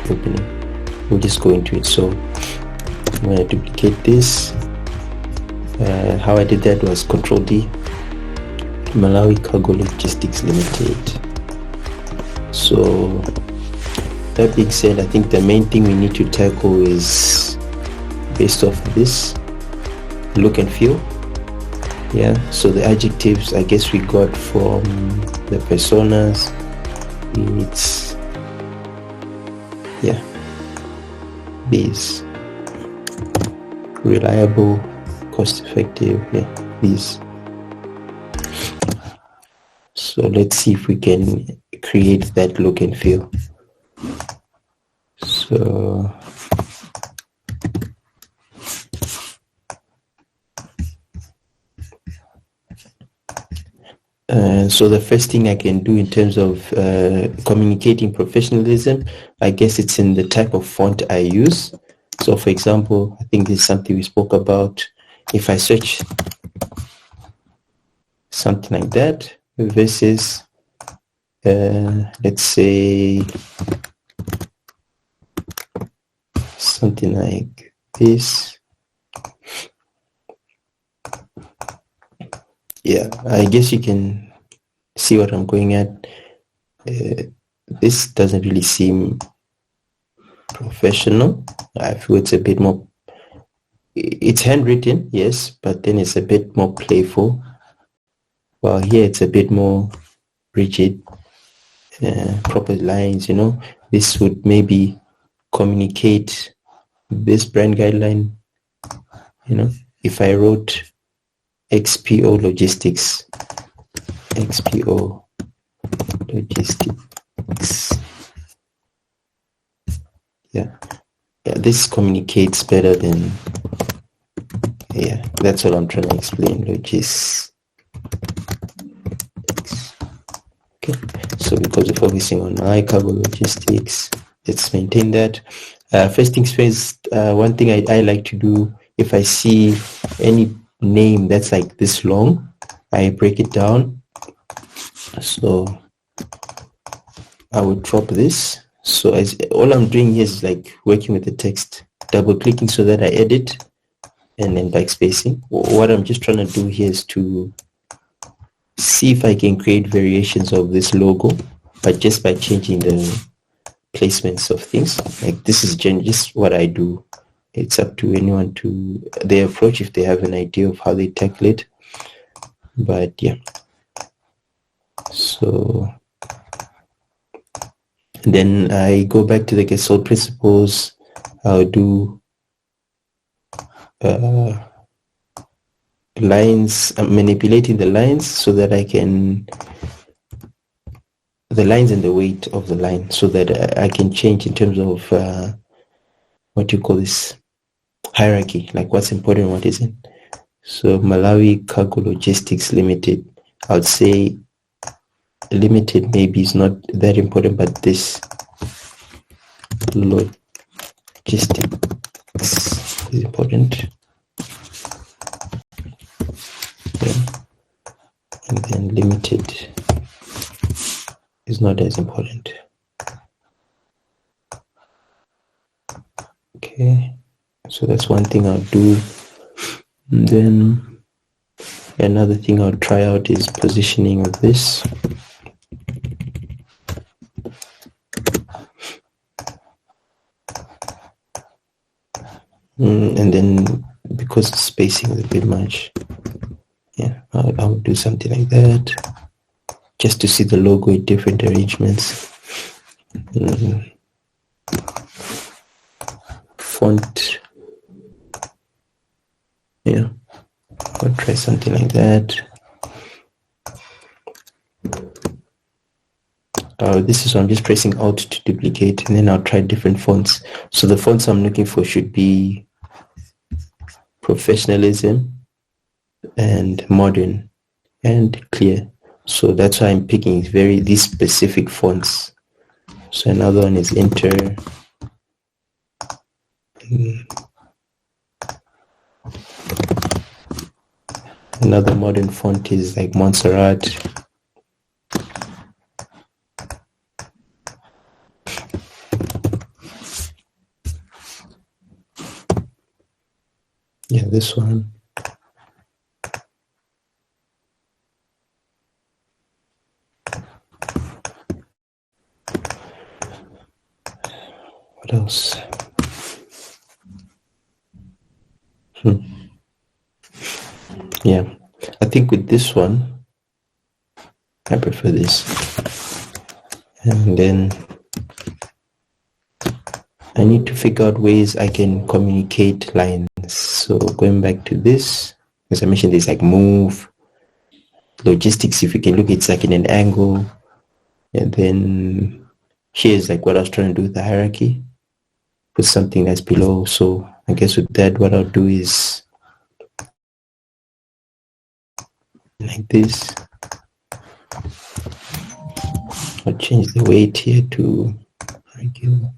opening. We'll just go into it. So I'm going to duplicate this. How I did that was Control D, Malawi Cargo Logistics Limited. So that being said, I think the main thing we need to tackle is based off this look and feel. Yeah, so the adjectives I guess we got from the personas, it's these: reliable, cost effective, these. So let's see if we can create that look and feel. So so the first thing I can do in terms of communicating professionalism, I guess it's in the type of font I use. So for example, I think this is something we spoke about. If I search something like that versus let's say something like this, I guess you can see what I'm going at. This doesn't really seem professional. I feel it's a bit more, it's handwritten, yes, but then it's a bit more playful. While here it's a bit more rigid, proper lines, this would maybe communicate this brand guideline. If I wrote XPO Logistics, this communicates better than, that's what I'm trying to explain. Logistics. Okay, so because we're focusing on cargo logistics, let's maintain that. First things first, one thing I like to do, if I see any name that's like this long, I break it down. So I would drop this. So all I'm doing here is like working with the text, double clicking so that I edit, and then backspacing. What I'm just trying to do here is to see if I can create variations of this logo, but just by changing the placements of things. Like this is just what I do. It's up to anyone to their approach if they have an idea of how they tackle it. But so then I go back to the Gesell principles. I'll do lines. I'm manipulating the lines so that I can, the lines and the weight of the line, so that I can change in terms of what you call this hierarchy, like what's important, what isn't. So Malawi Cargo Logistics Limited, I would say limited maybe is not that important, but this logistics is important. And then limited is not as important. Okay, so that's one thing I'll do. And then another thing I'll try out is positioning of this. And then because the spacing is a bit much, I'll do something like that, just to see the logo in different arrangements. Font, I'll try something like that. This is, I'm just pressing Alt to duplicate, and then I'll try different fonts. So the fonts I'm looking for should be professionalism and modern and clear. So that's why I'm picking these specific fonts. So another one is Inter. Another modern font is like Montserrat. Yeah, this one. What else? Yeah, I think with this one, I prefer this. And then I need to figure out ways I can communicate lines. So going back to this, as I mentioned, there's like move, logistics. If you can look, it's like in an angle. And then here's like what I was trying to do with the hierarchy. Put something that's below. So I guess with that, what I'll do is like this. I'll change the weight here to regular.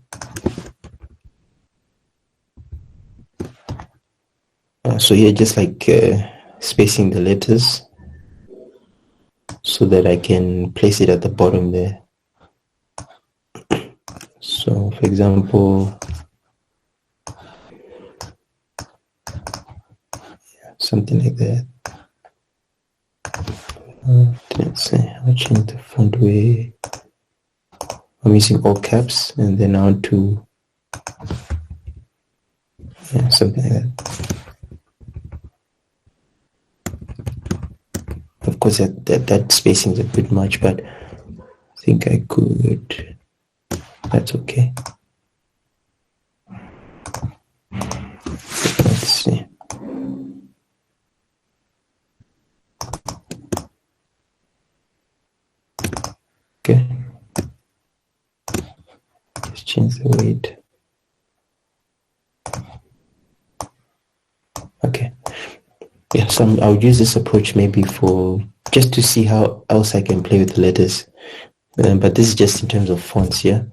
So here, just like spacing the letters so that I can place it at the bottom there. So for example, something like that. Let's say I'll change the font way. I'm using all caps, and then I want to something like that. Of course, that spacing is a bit much, but I think I could. That's okay. Let's see. Okay. Let's change the weight. Okay. Yeah, so I'll use this approach maybe for just to see how else I can play with the letters. But this is just in terms of fonts, yeah.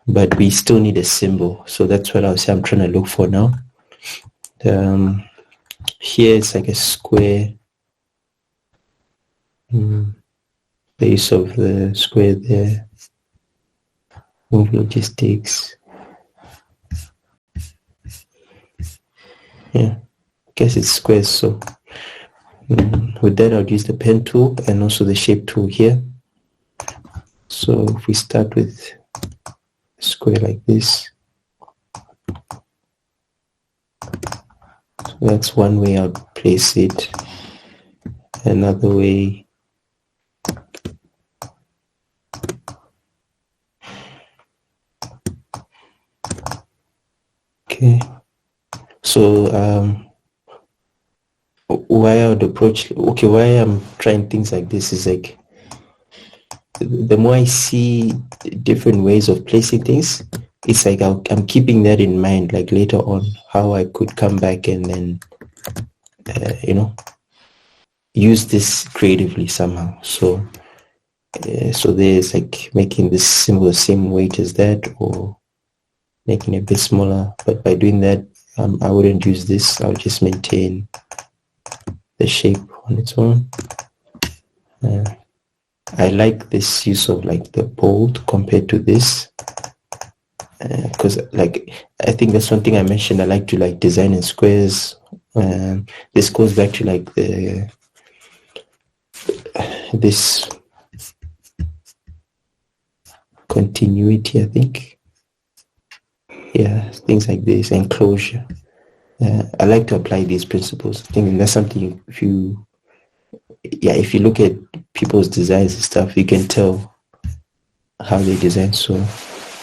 But we still need a symbol, so that's what I'll say I'm trying to look for now. Here it's like a square. Base of the square there. Move logistics. Yeah, I guess it's squares. So with that, I'll use the pen tool and also the shape tool here. So if we start with a square like this, so that's one way I'll place it. Another way, okay. So why I would approach, okay, why I'm trying things like this is like the more I see different ways of placing things, it's like I'm keeping that in mind, like later on, how I could come back and then, use this creatively somehow. So, so there's like making this symbol the same weight as that, or making it a bit smaller. But by doing that, I wouldn't use this. I'll just maintain the shape on its own. I like this use of like the bold compared to this, because like I think that's one thing I mentioned. I like to like design in squares. This goes back to like this continuity, I think. Yeah, things like this, enclosure. I like to apply these principles. I think that's something if you look at people's designs and stuff, you can tell how they design. So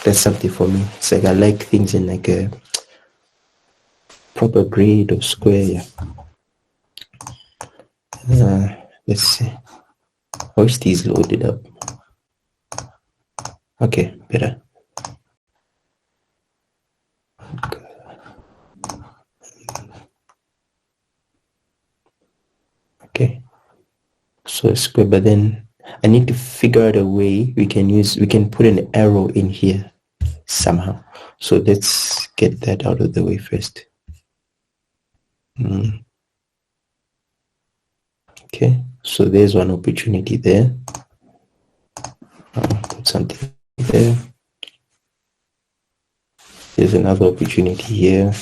that's something for me. It's like I like things in like a proper grid or square. Let's see. I wish these loaded up. Okay, better. Okay, so square, but then I need to figure out a way we can put an arrow in here somehow. So let's get that out of the way first. Okay, so there's one opportunity there. Put something there. There's another opportunity here.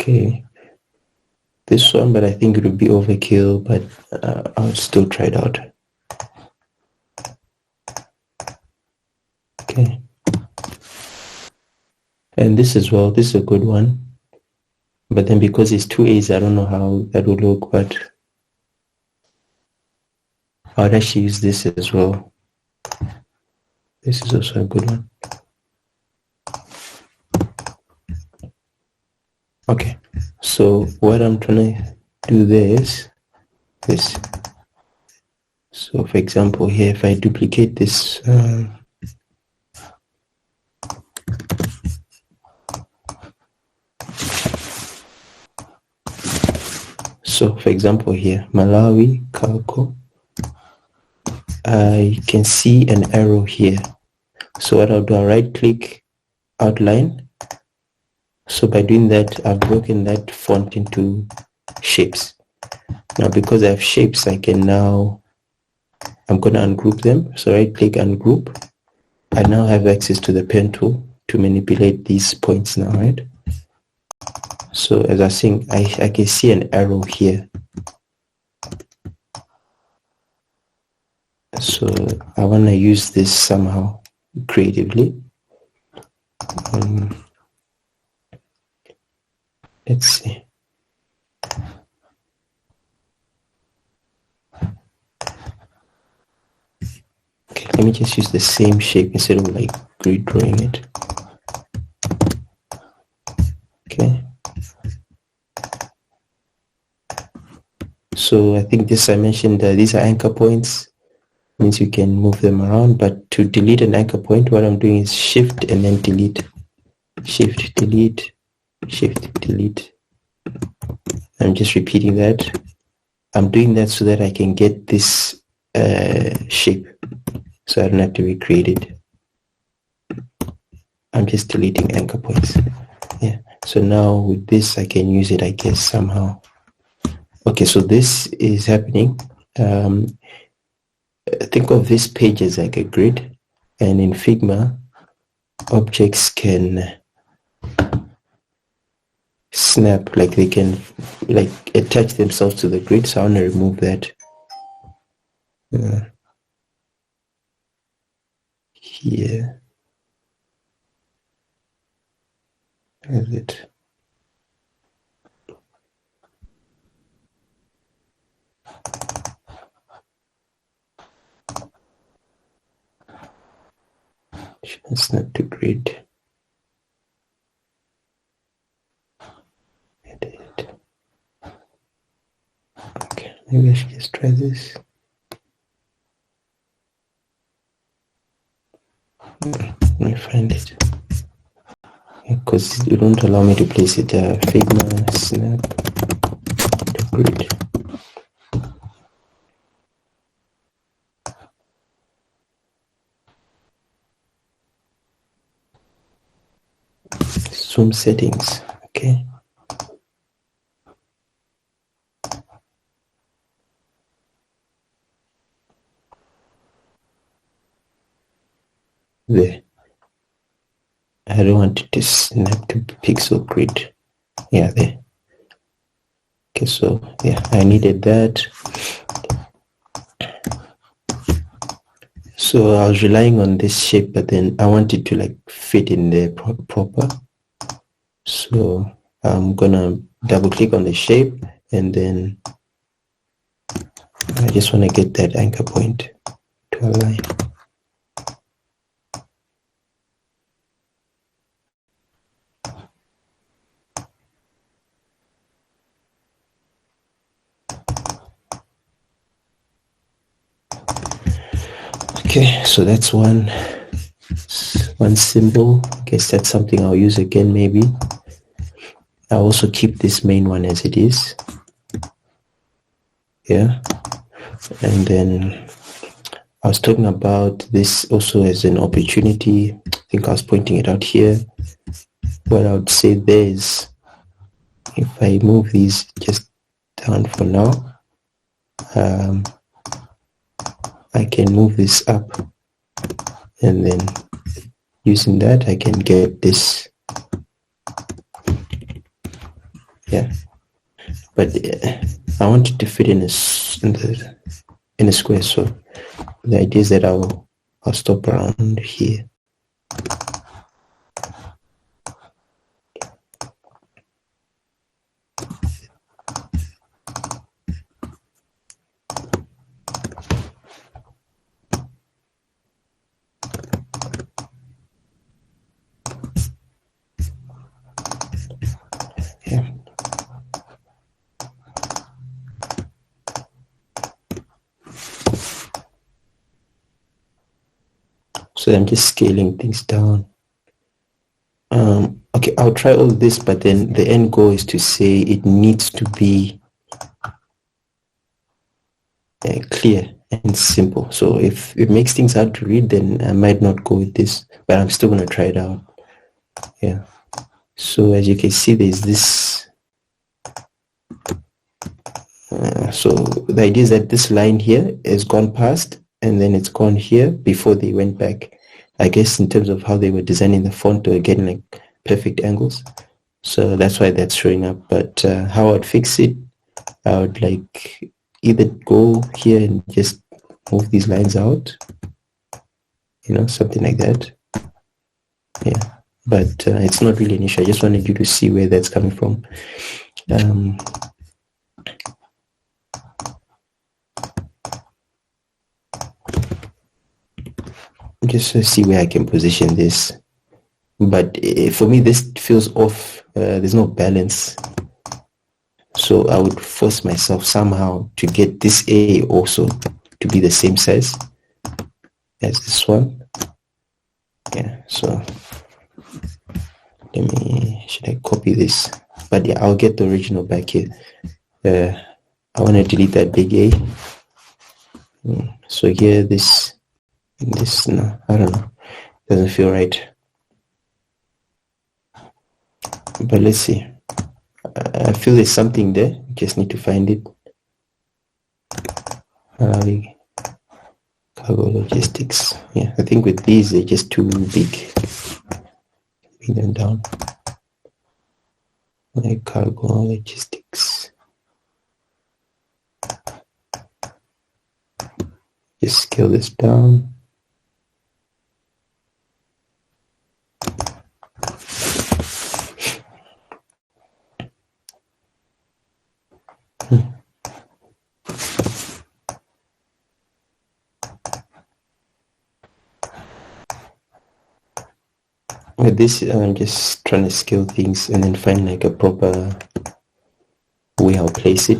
Okay, this one, but I think it would be overkill, but I'll still try it out. Okay, and this as well, this is a good one, but then because it's 2 A's, I don't know how that will look, but I'd actually use this as well. This is also a good one. Okay, so what I'm trying to do there is this. So for example here, if I duplicate this, so for example here, Malawi, Kalko, I can see an arrow here. So what I'll do, I'll right click, outline. So by doing that, I've broken that font into shapes. Now because I have shapes, I can now, I'm going to ungroup them. So right click, ungroup. I now have access to the pen tool to manipulate these points now, right? So as I was saying, I can see an arrow here. So I want to use this somehow creatively. Let's see. Okay, let me just use the same shape instead of like grid drawing it. Okay. So I think this I mentioned, these are anchor points. Means you can move them around, but to delete an anchor point, what I'm doing is shift and then delete. Shift, delete, shift, delete. I'm just repeating that. I'm doing that so that I can get this shape, so I don't have to recreate it. I'm just deleting anchor points. Yeah. So now with this, I can use it, I guess, somehow. Okay, so this is happening. Think of this page as like a grid, and in Figma, objects can snap, like they can like attach themselves to the grid. So I want to remove that. Here. Is it? Snap to grid. Edit. Okay, maybe I should just try this. Let me find it. Because you don't allow me to place it. Figma snap to grid. Zoom settings. Okay. There. I don't want it to snap to pixel grid. Yeah, there. Okay, so yeah, I needed that. So I was relying on this shape, but then I want it to like fit in there proper. So I'm gonna double click on the shape, and then I just want to get that anchor point to align. Okay, so that's one symbol. I guess that's something I'll use again maybe. I'll also keep this main one as it is. Yeah. And then I was talking about this also as an opportunity. I think I was pointing it out here. What I would say there is, if I move these just down for now, I can move this up, and then using that I can get this Yeah, but I want it to fit in a square. So the idea is that I'll stop around here. Yeah. So I'm just scaling things down. Okay, I'll try all this, but then the end goal is to say it needs to be clear and simple. So if it makes things hard to read, then I might not go with this, but I'm still going to try it out. Yeah. So as you can see, there's this. So the idea is that this line here has gone past and then it's gone here before they went back. I guess in terms of how they were designing the font, they were getting like perfect angles. So that's why that's showing up. But how I'd fix it, I would like either go here and just move these lines out, you know, something like that. Yeah, but it's not really an issue. I just wanted you to see where that's coming from. Just to see where I can position this. But for me, this feels off. There's no balance. So I would force myself somehow to get this A also to be the same size as this one. Yeah, so should I copy this? But yeah, I'll get the original back here. I want to delete that big A. So here, this, no, I don't know. Doesn't feel right. But let's see. I feel there's something there. Just need to find it. Cargo logistics. Yeah, I think with these, they're just too big. Bring them down. Like cargo logistics. Just scale this down. With this, I'm just trying to scale things and then find like a proper way I'll place it.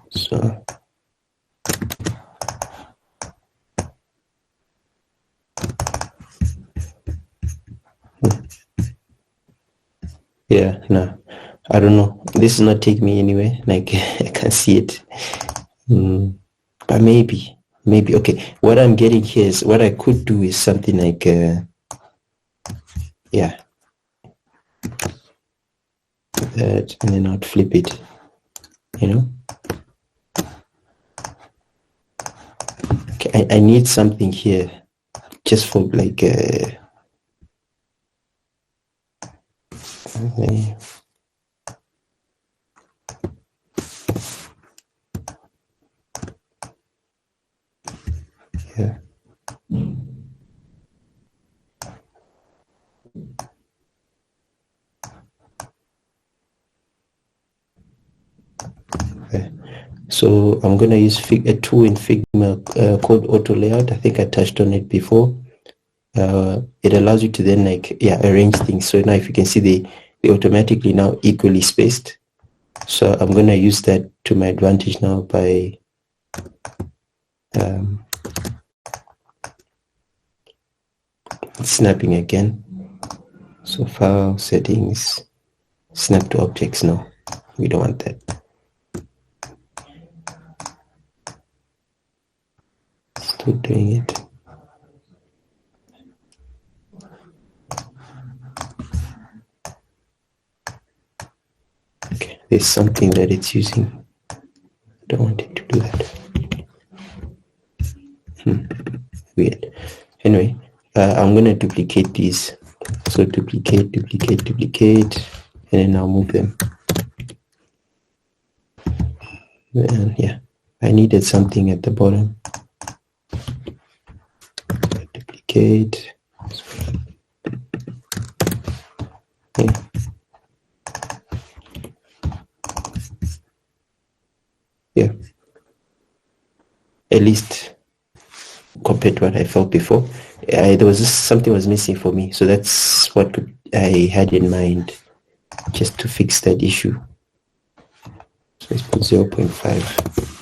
So yeah, no, I don't know. This is not taking me anywhere. Like I can't see it. But maybe. Okay, what I'm getting here is what I could do is something like yeah, that, and then I'd flip it, you know. Okay, I need something here just for like yeah. Okay. So I'm going to use a tool in Figma called Auto Layout. I think I touched on it before. It allows you to then like, yeah, arrange things. So now if you can see they automatically now equally spaced. So I'm going to use that to my advantage now by snapping again. So file settings, snap to objects. No, we don't want that. Still doing it. Okay, there's something that it's using. I don't want it to do that. Weird. Anyway, I'm going to duplicate these. So duplicate, and then I'll move them. Then yeah, I needed something at the bottom. Duplicate. Okay. Yeah, at least compared to what I felt before, there was just something was missing for me. So that's what I had in mind, just to fix that issue. So let's put 0.5.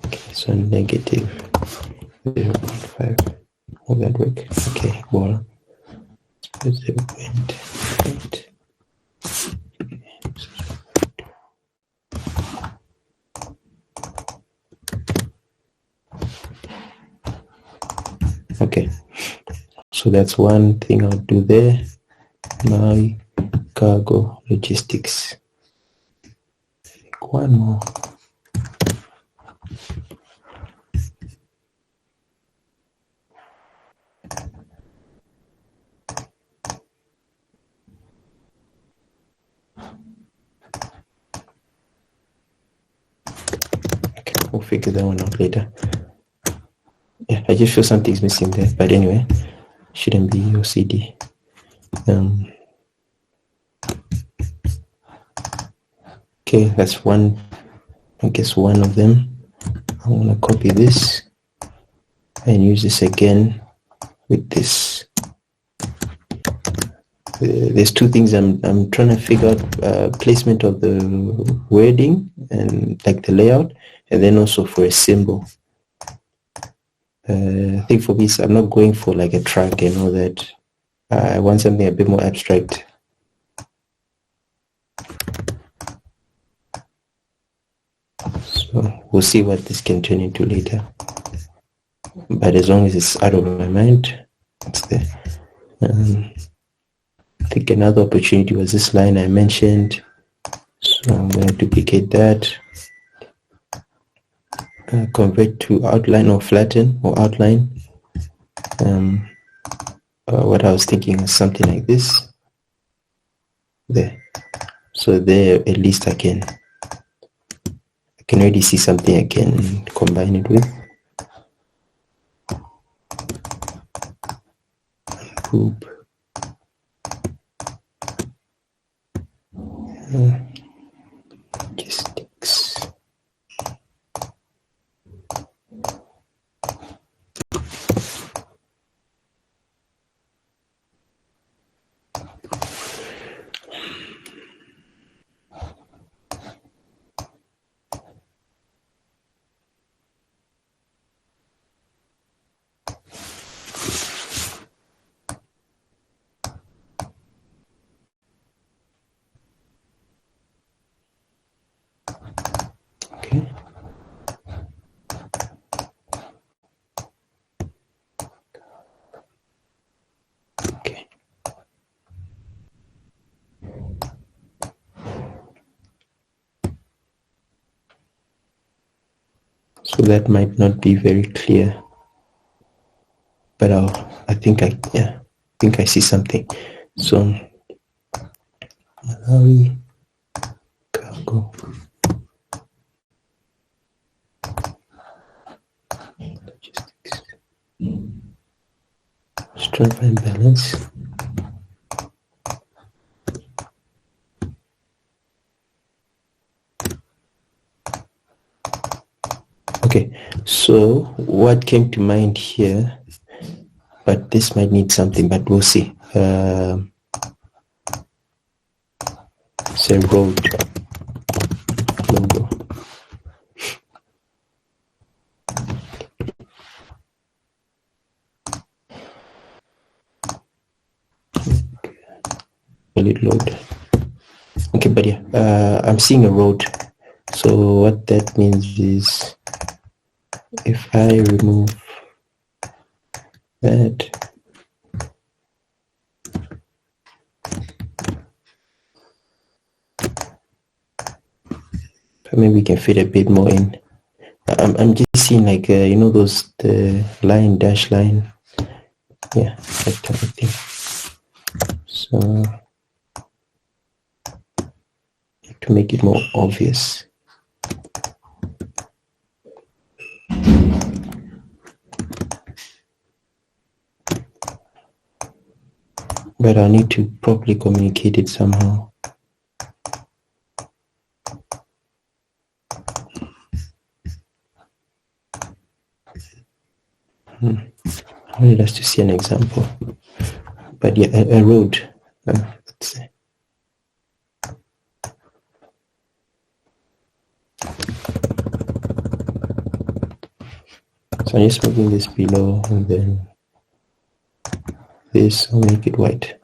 Okay, so negative 0.5. Will that work? Okay, well, let's put 0.8. Okay, so that's one thing I'll do there. My cargo logistics. One more. Okay, we'll figure that one out later. Yeah, I just feel something's missing there, but anyway, shouldn't be OCD. Okay, that's one. I guess one of them. I'm gonna copy this and use this again with this. There's two things I'm trying to figure out: placement of the wording and like the layout, and then also for a symbol. I think for me, I'm not going for like a track and all that. I want something a bit more abstract. So we'll see what this can turn into later. But as long as it's out of my mind, it's there. I think another opportunity was this line I mentioned. So I'm going to duplicate that. Convert to outline or flatten or outline. What I was thinking was something like this. There. So there at least I can already see something I can combine it with. Group. Logistics. Okay. So that might not be very clear, but I think I see something. So Malawi cargo logistics. Strength and balance. Okay, so what came to mind here, but this might need something, but we'll see. Say road logo. Will it load? Okay, but yeah, I'm seeing a road. So what that means is if I remove that, maybe we can fit a bit more in. I'm just seeing like you know those the line dash line Yeah, that type of thing. So to make it more obvious. But I need to properly communicate it somehow. I wanted us to see an example. But yeah, a road. Let's say. So I'm just moving this below, and then this, I'll make it white.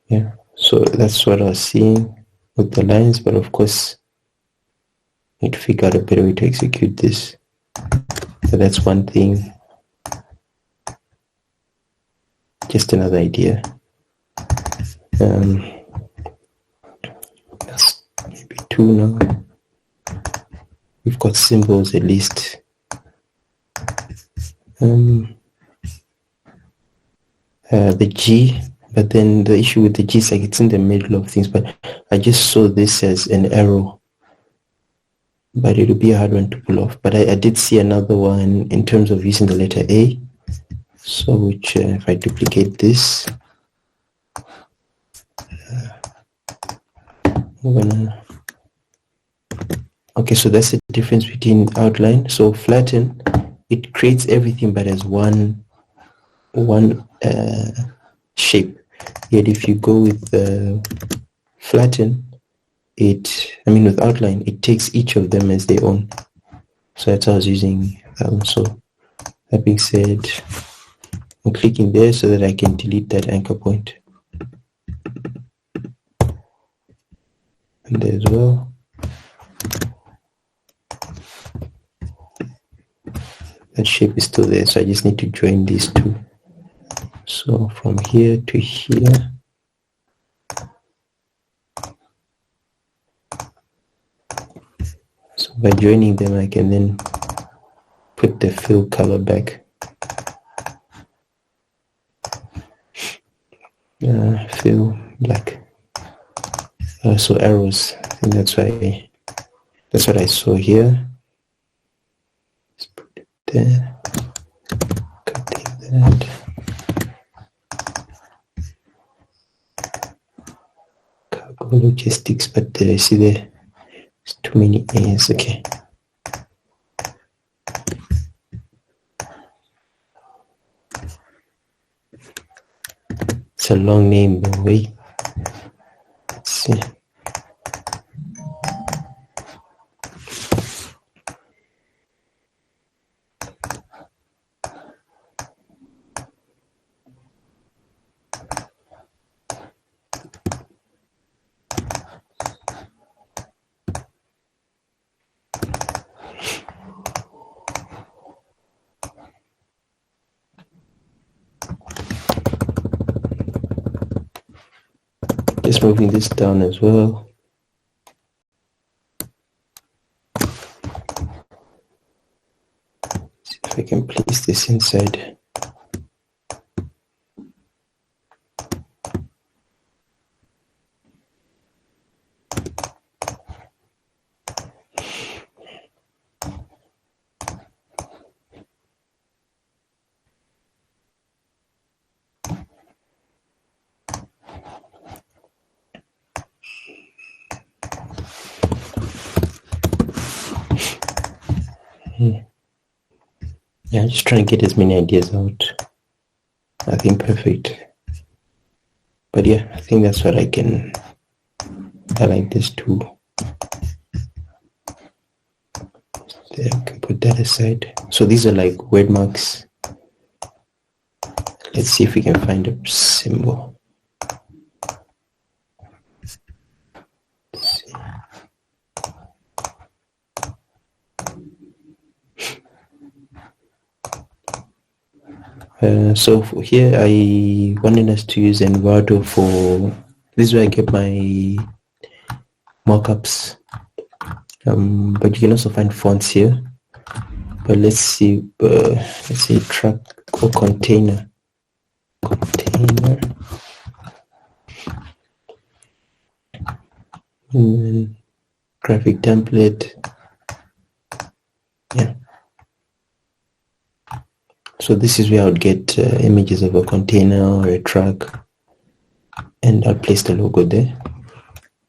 Yeah, so that's what I was seeing with the lines, but of course, I need to figure out a better way to execute this. So that's one thing. Just another idea. That's maybe two now. We've got symbols at least. The G, but then the issue with the G is like it's in the middle of things, but I just saw this as an arrow, but it'll be a hard one to pull off. But I did see another one in terms of using the letter A. So which if I duplicate this, I'm gonna, okay, so that's the difference between outline. So flatten, it creates everything but as one shape. Yet if you go with the flatten, with outline, it takes each of them as their own. So that's how I was using that one. So that being said, I'm clicking there so that I can delete that anchor point. And there as well. That shape is still there, so I just need to join these two. So from here to here. So by joining them, I can then put the fill color back. Fill black. So arrows. I think that's what I saw here. Let's put it there. Cutting that. Cargo logistics, but I see there's too many A's. Okay. It's a long name, by the way. Let's see. Just moving this down as well. See if I can place this inside. Yeah, I'm just trying to get as many ideas out. Nothing perfect. But yeah, I think that's what I like this too. There, I can put that aside. So these are like word marks. Let's see if we can find a symbol. Let's see. So here I wanted us to use Envato for, this is where I get my mockups. But you can also find fonts here. But let's see track or container. Graphic template. Yeah. So this is where I would get images of a container or a truck, and I'll place the logo there.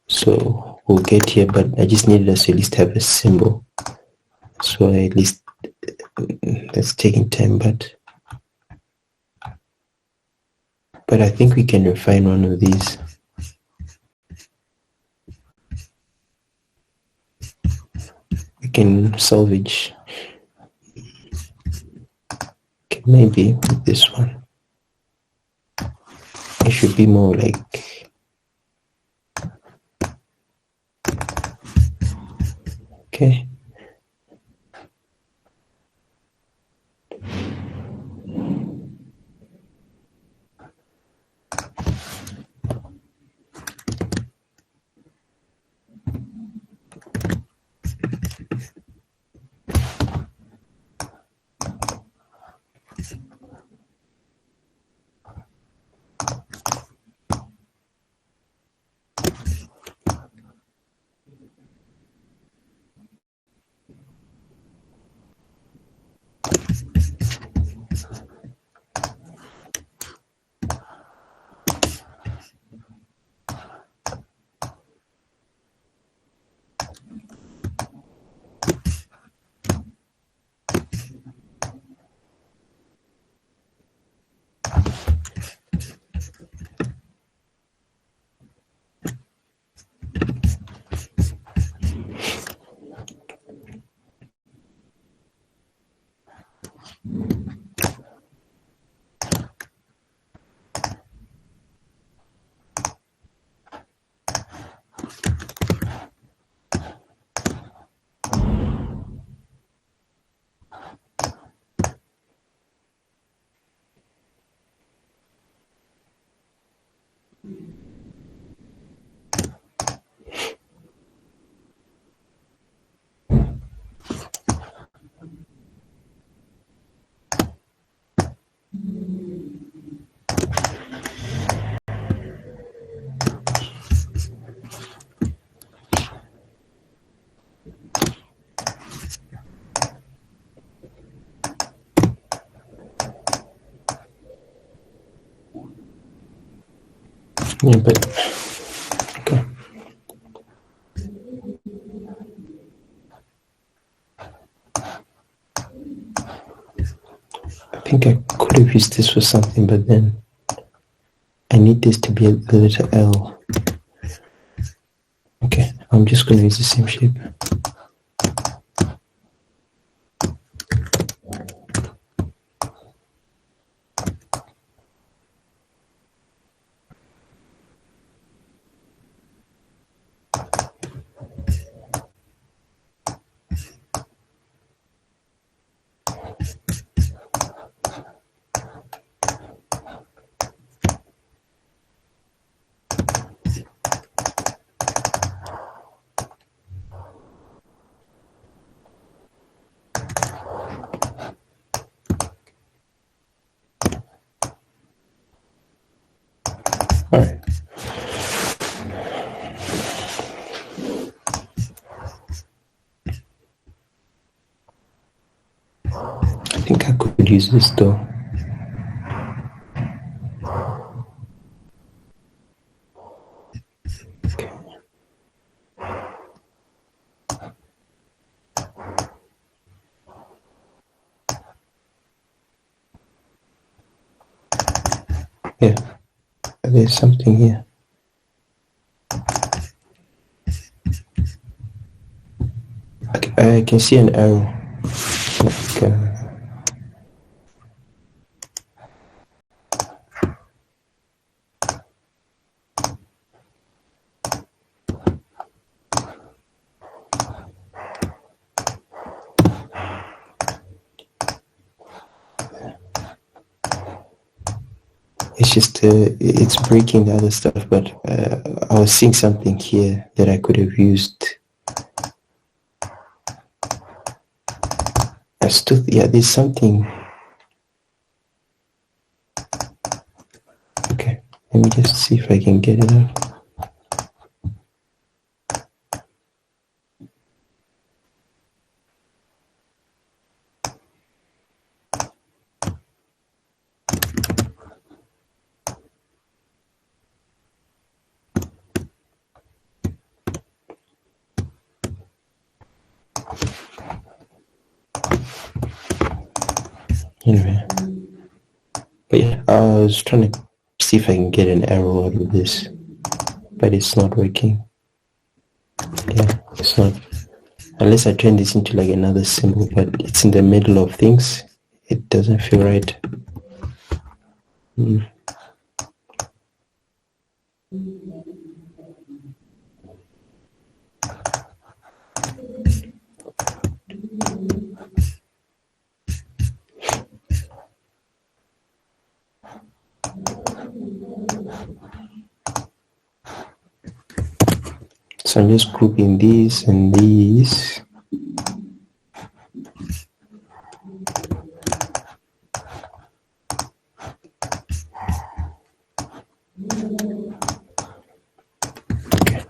So we'll get here, but I just needed us to at least have a symbol. So at least that's taking time, but I think we can refine one of these. We can salvage. Okay, maybe this one. It should be more like, okay. Yeah, but okay. I think I could have used this for something, but then I need this to be a letter L. Okay, I'm just going to use the same shape. All right. I think I could use this though. Okay. Yeah, there's something here. I can see an arrow. Like, it's just it's breaking the other stuff, but I was seeing something here that I could have used. Yeah, there's something. Okay, let me just see if I can get it out. Anyway, but yeah, I was trying to see if I can get an arrow out of this, but it's not working. Yeah, it's not. Unless I turn this into like another symbol, but it's in the middle of things. It doesn't feel right. So I'm just grouping these and these. Okay.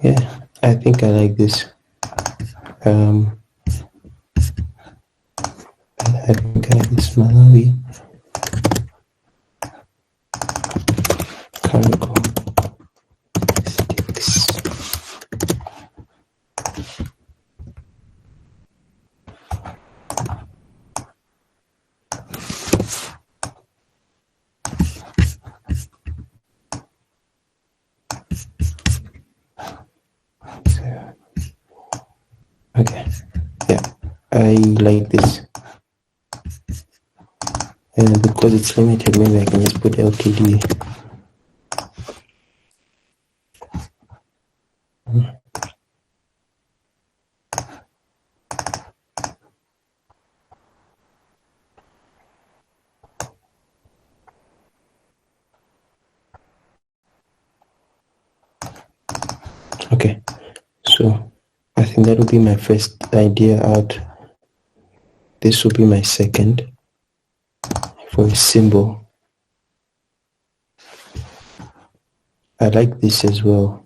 Yeah, I think I like this. I think I like this Malawi cargo sticks. So, okay, yeah, I like this. And because it's limited, maybe I can just put LTD. Okay, so I think that will be my first idea out. This will be my second for a symbol. I like this as well.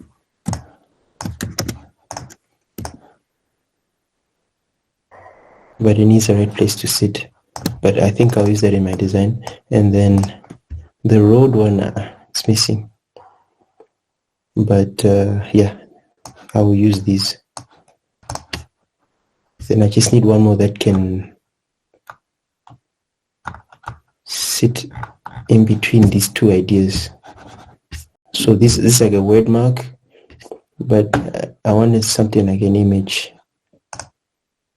But it needs a right place to sit. But I think I'll use that in my design. And then the road one, it's missing. But yeah, I will use these. Then I just need one more that can sit in between these two ideas. So this is like a word mark, but I wanted something like an image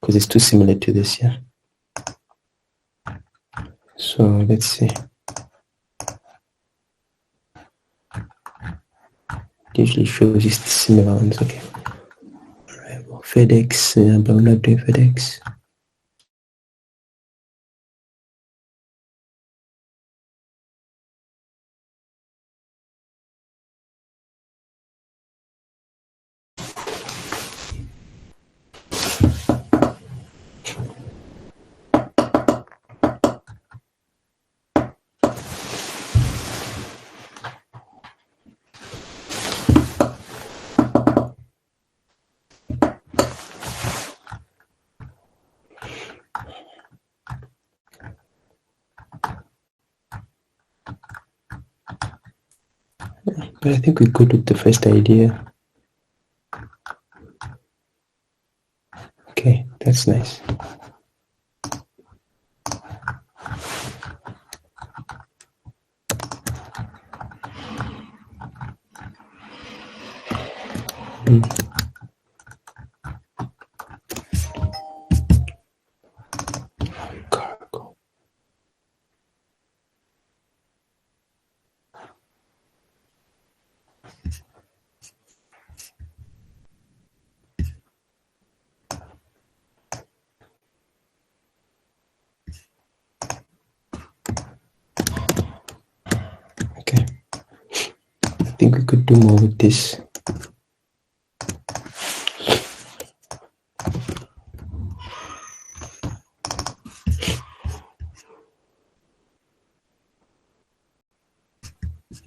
because it's too similar to this, yeah. So let's see. It usually shows you the similar ones, okay. Alright, well, FedEx, but I'm not doing FedEx. But I think we're good with the first idea. Okay, that's nice. think we could do more with this.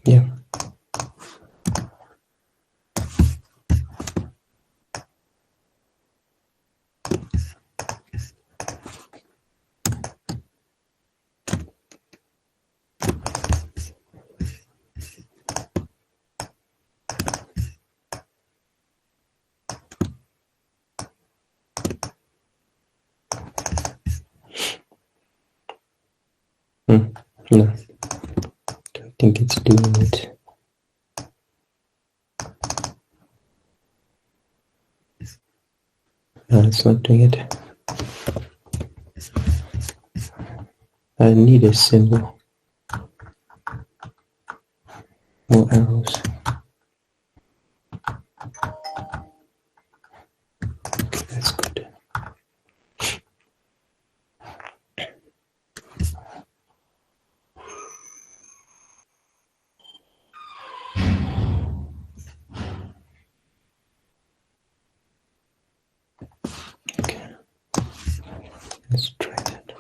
Yeah. No, don't think it's doing it. No, it's not doing it. I need a symbol. More arrows. Okay, that's good. Okay, let's try that.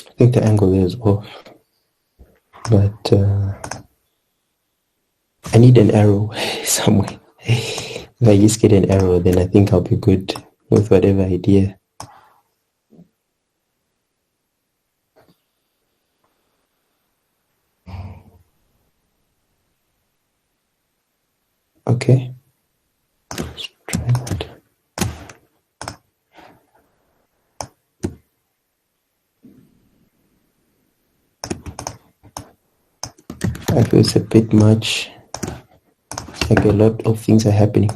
I think the angle is off, but I need an arrow somewhere. If I just get an arrow, then I think I'll be good with whatever idea. Okay, let's try that. I feel it's a bit much. Like a lot of things are happening.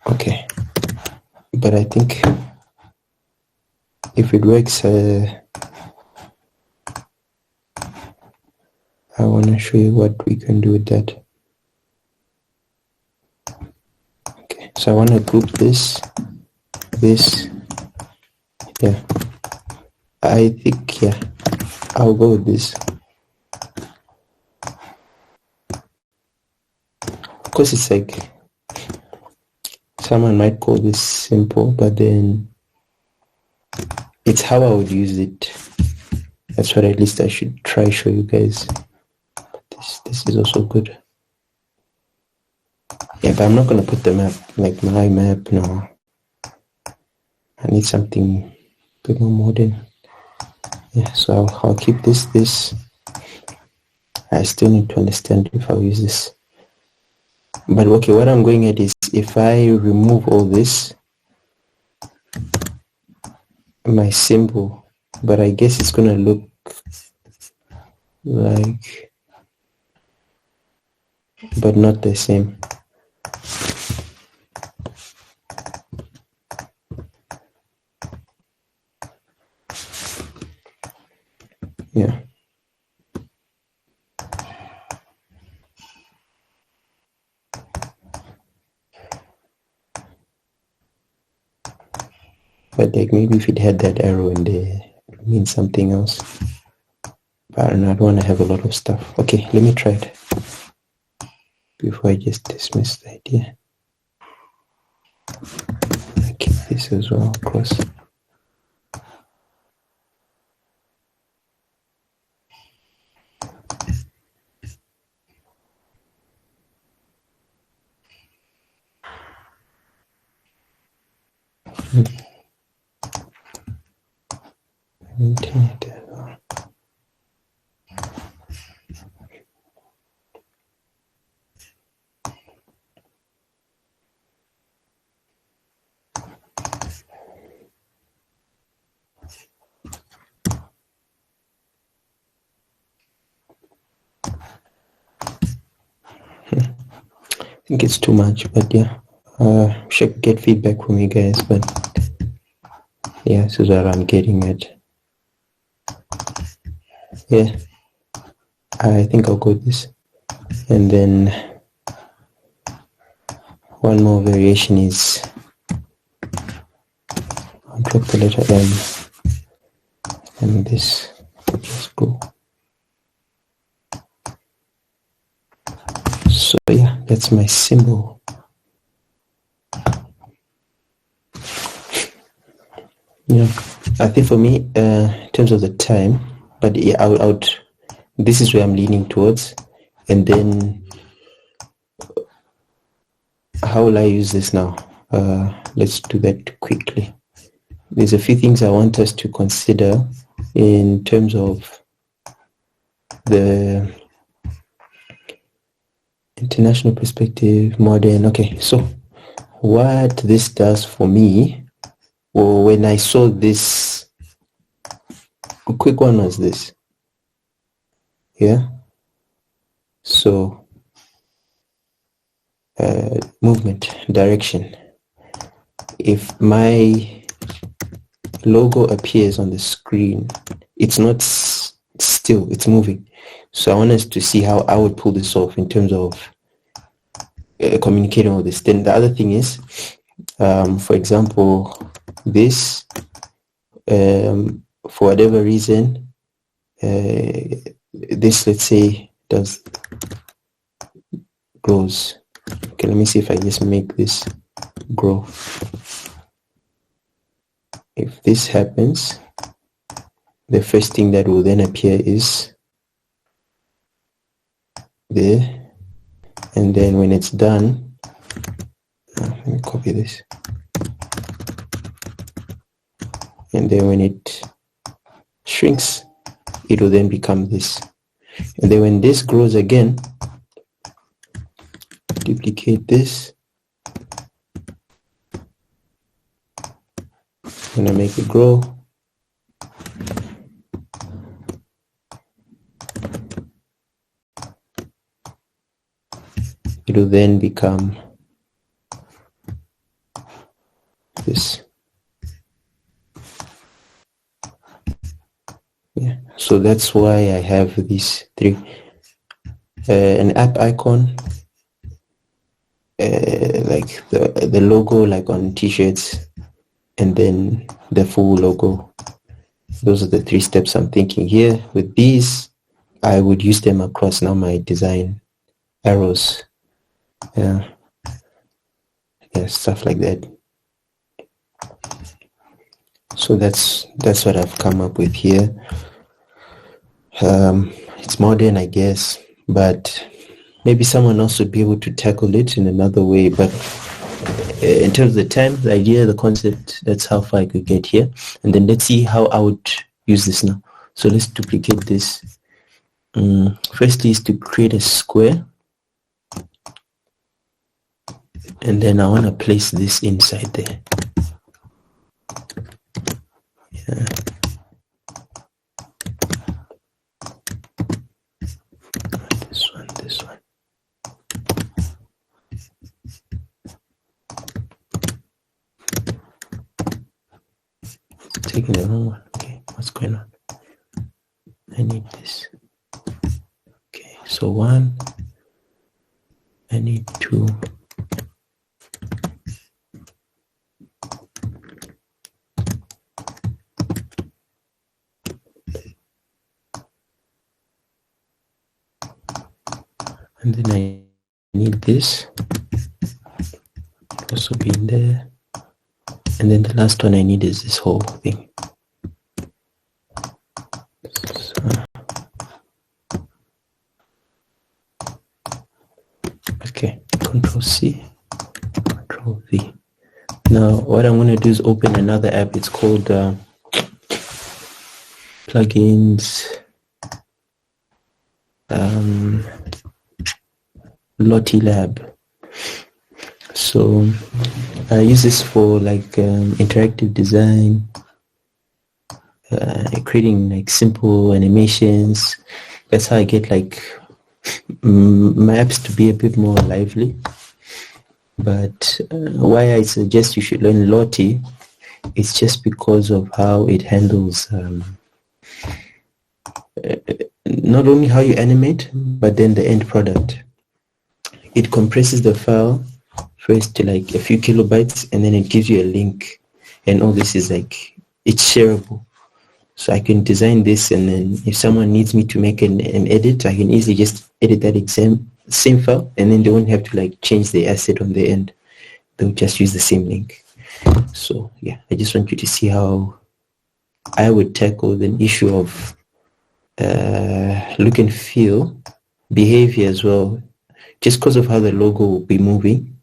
Okay, but I think if it works, I want to show you what we can do with that. Okay, so I want to group this, yeah. I think, yeah, I'll go with this. Of course, it's like, someone might call this simple, but then it's how I would use it. That's what at least I should try show you guys. This is also good. Yeah, but I'm not gonna put the map like my map. No, I need something a bit more modern. Yeah, so I'll keep this. I still need to understand if I'll use this. But okay, what I'm going at is if I remove all this, my symbol, but I guess it's gonna look like, but not the same. Yeah. But like maybe if it had that arrow in there, it would mean something else. But I don't want to have a lot of stuff. Okay, let me try it before I just dismiss the idea. I keep this as well, of course. I think it's too much, but yeah, should get feedback from you guys, but yeah, this is what I'm getting at. Yeah, I think I'll go with this. And then one more variation is I'll drop the letter M and this just go. So yeah, that's my symbol. Yeah, I think for me, in terms of the time, but yeah, this is where I'm leaning towards. And then how will I use this now? Let's do that quickly. There's a few things I want us to consider in terms of the international perspective, modern. Okay, so what this does for me, well, when I saw this, a quick one was this. Yeah. So movement, direction. If my logo appears on the screen, it's not still, it's moving. So I want us to see how I would pull this off in terms of communicating with this. Then the other thing is, for example, this, for whatever reason, this, let's say, grows. Okay, let me see if I just make this grow. If this happens, the first thing that will then appear is there, and then when it's done, let me copy this, and then when it shrinks, it will then become this. And then when this grows again, duplicate this, I'm gonna make it grow. It will then become this. Yeah, so that's why I have these three. An app icon, like the logo, like on t-shirts, and then the full logo. Those are the three steps I'm thinking here. With these, I would use them across now my design arrows. Yeah, stuff like that. So that's what I've come up with here. It's modern, I guess, but maybe someone else would be able to tackle it in another way. But in terms of the time, the idea, the concept, that's how far I could get here. And then let's see how I would use this now. So let's duplicate this. Firstly is to create a square. And then I want to place this inside there. Yeah. This one. Taking the wrong one. Okay, what's going on? I need this. Okay, so 1. I need 2. And then I need this also be in there. And then the last one I need is this whole thing. So, okay, Control C, Control V. Now what I'm going to do is open another app. It's called plugins Lottie Lab. So I use this for like interactive design, creating like simple animations. That's how I get like my apps to be a bit more lively. But why I suggest you should learn Lottie is just because of how it handles not only how you animate, but then the end product. It compresses the file first to like a few kilobytes, and then it gives you a link, and all this is like, it's shareable. So I can design this, and then if someone needs me to make an edit, I can easily just edit that same file, and then they won't have to like change the asset on the end. They'll just use the same link. So yeah, I just want you to see how I would tackle the issue of look and feel, behavior as well, just because of how the logo will be moving.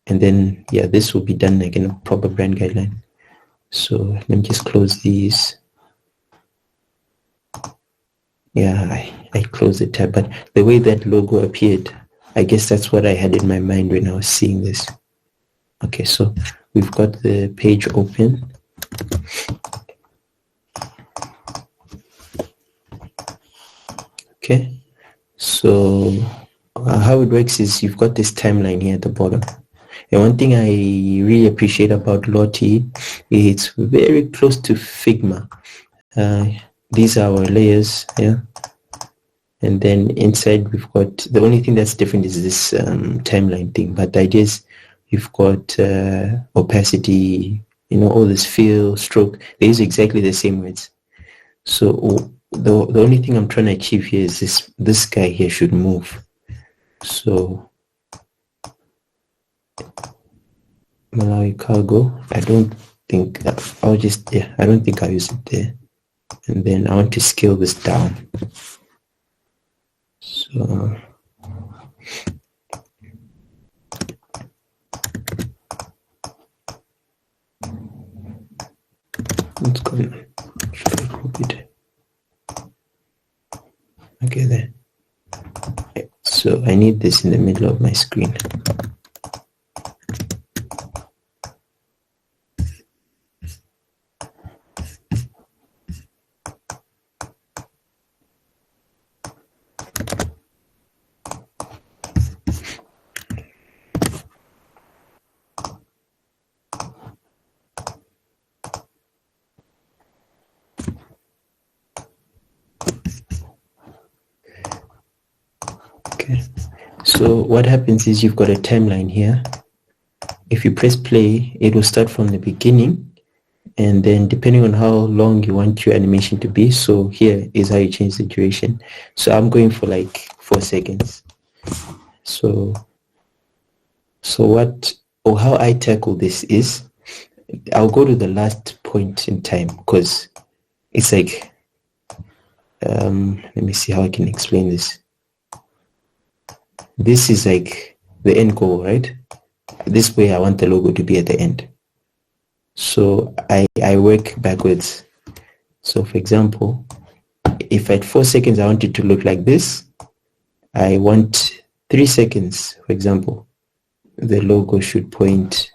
And then yeah, this will be done like in a proper brand guideline. So let me just close these. Yeah, I closed the tab, but the way that logo appeared, I guess that's what I had in my mind when I was seeing this. Okay, so we've got the page open. Okay, so how it works is you've got this timeline here at the bottom. And one thing I really appreciate about Lottie, it's very close to Figma. These are our layers, yeah. And then inside we've got, the only thing that's different is this timeline thing. But the idea is you've got opacity, you know, all this fill, stroke. They use exactly the same words. So the only thing I'm trying to achieve here is this guy here should move. So Malawi cargo, I don't think that I'll just, yeah, I don't think I'll use it there. And then I want to scale this down. So it's gonna okay there. So I need this in the middle of my screen. Okay, so what happens is you've got a timeline here. If you press play, it will start from the beginning, and then depending on how long you want your animation to be, so here is how you change the duration. So I'm going for like 4 seconds. So what, or how I tackle this is I'll go to the last point in time, because it's like let me see how I can explain this. This is like the end goal, right? This way I want the logo to be at the end. So I work backwards. So for example, if at 4 seconds I want it to look like this, I want 3 seconds, for example, the logo should point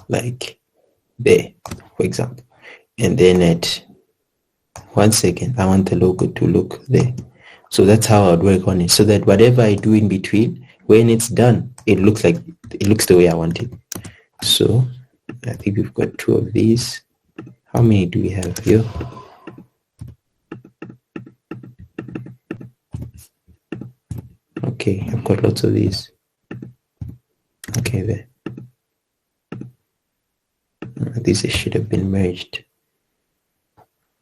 like there, for example. And then at 1 second, I want the logo to look there. So that's how I'd work on it, so that whatever I do in between, when it's done, it looks the way I want it. So I think we've got 2 of these. How many do we have here? Okay, I've got lots of these. Okay, there. These should have been merged.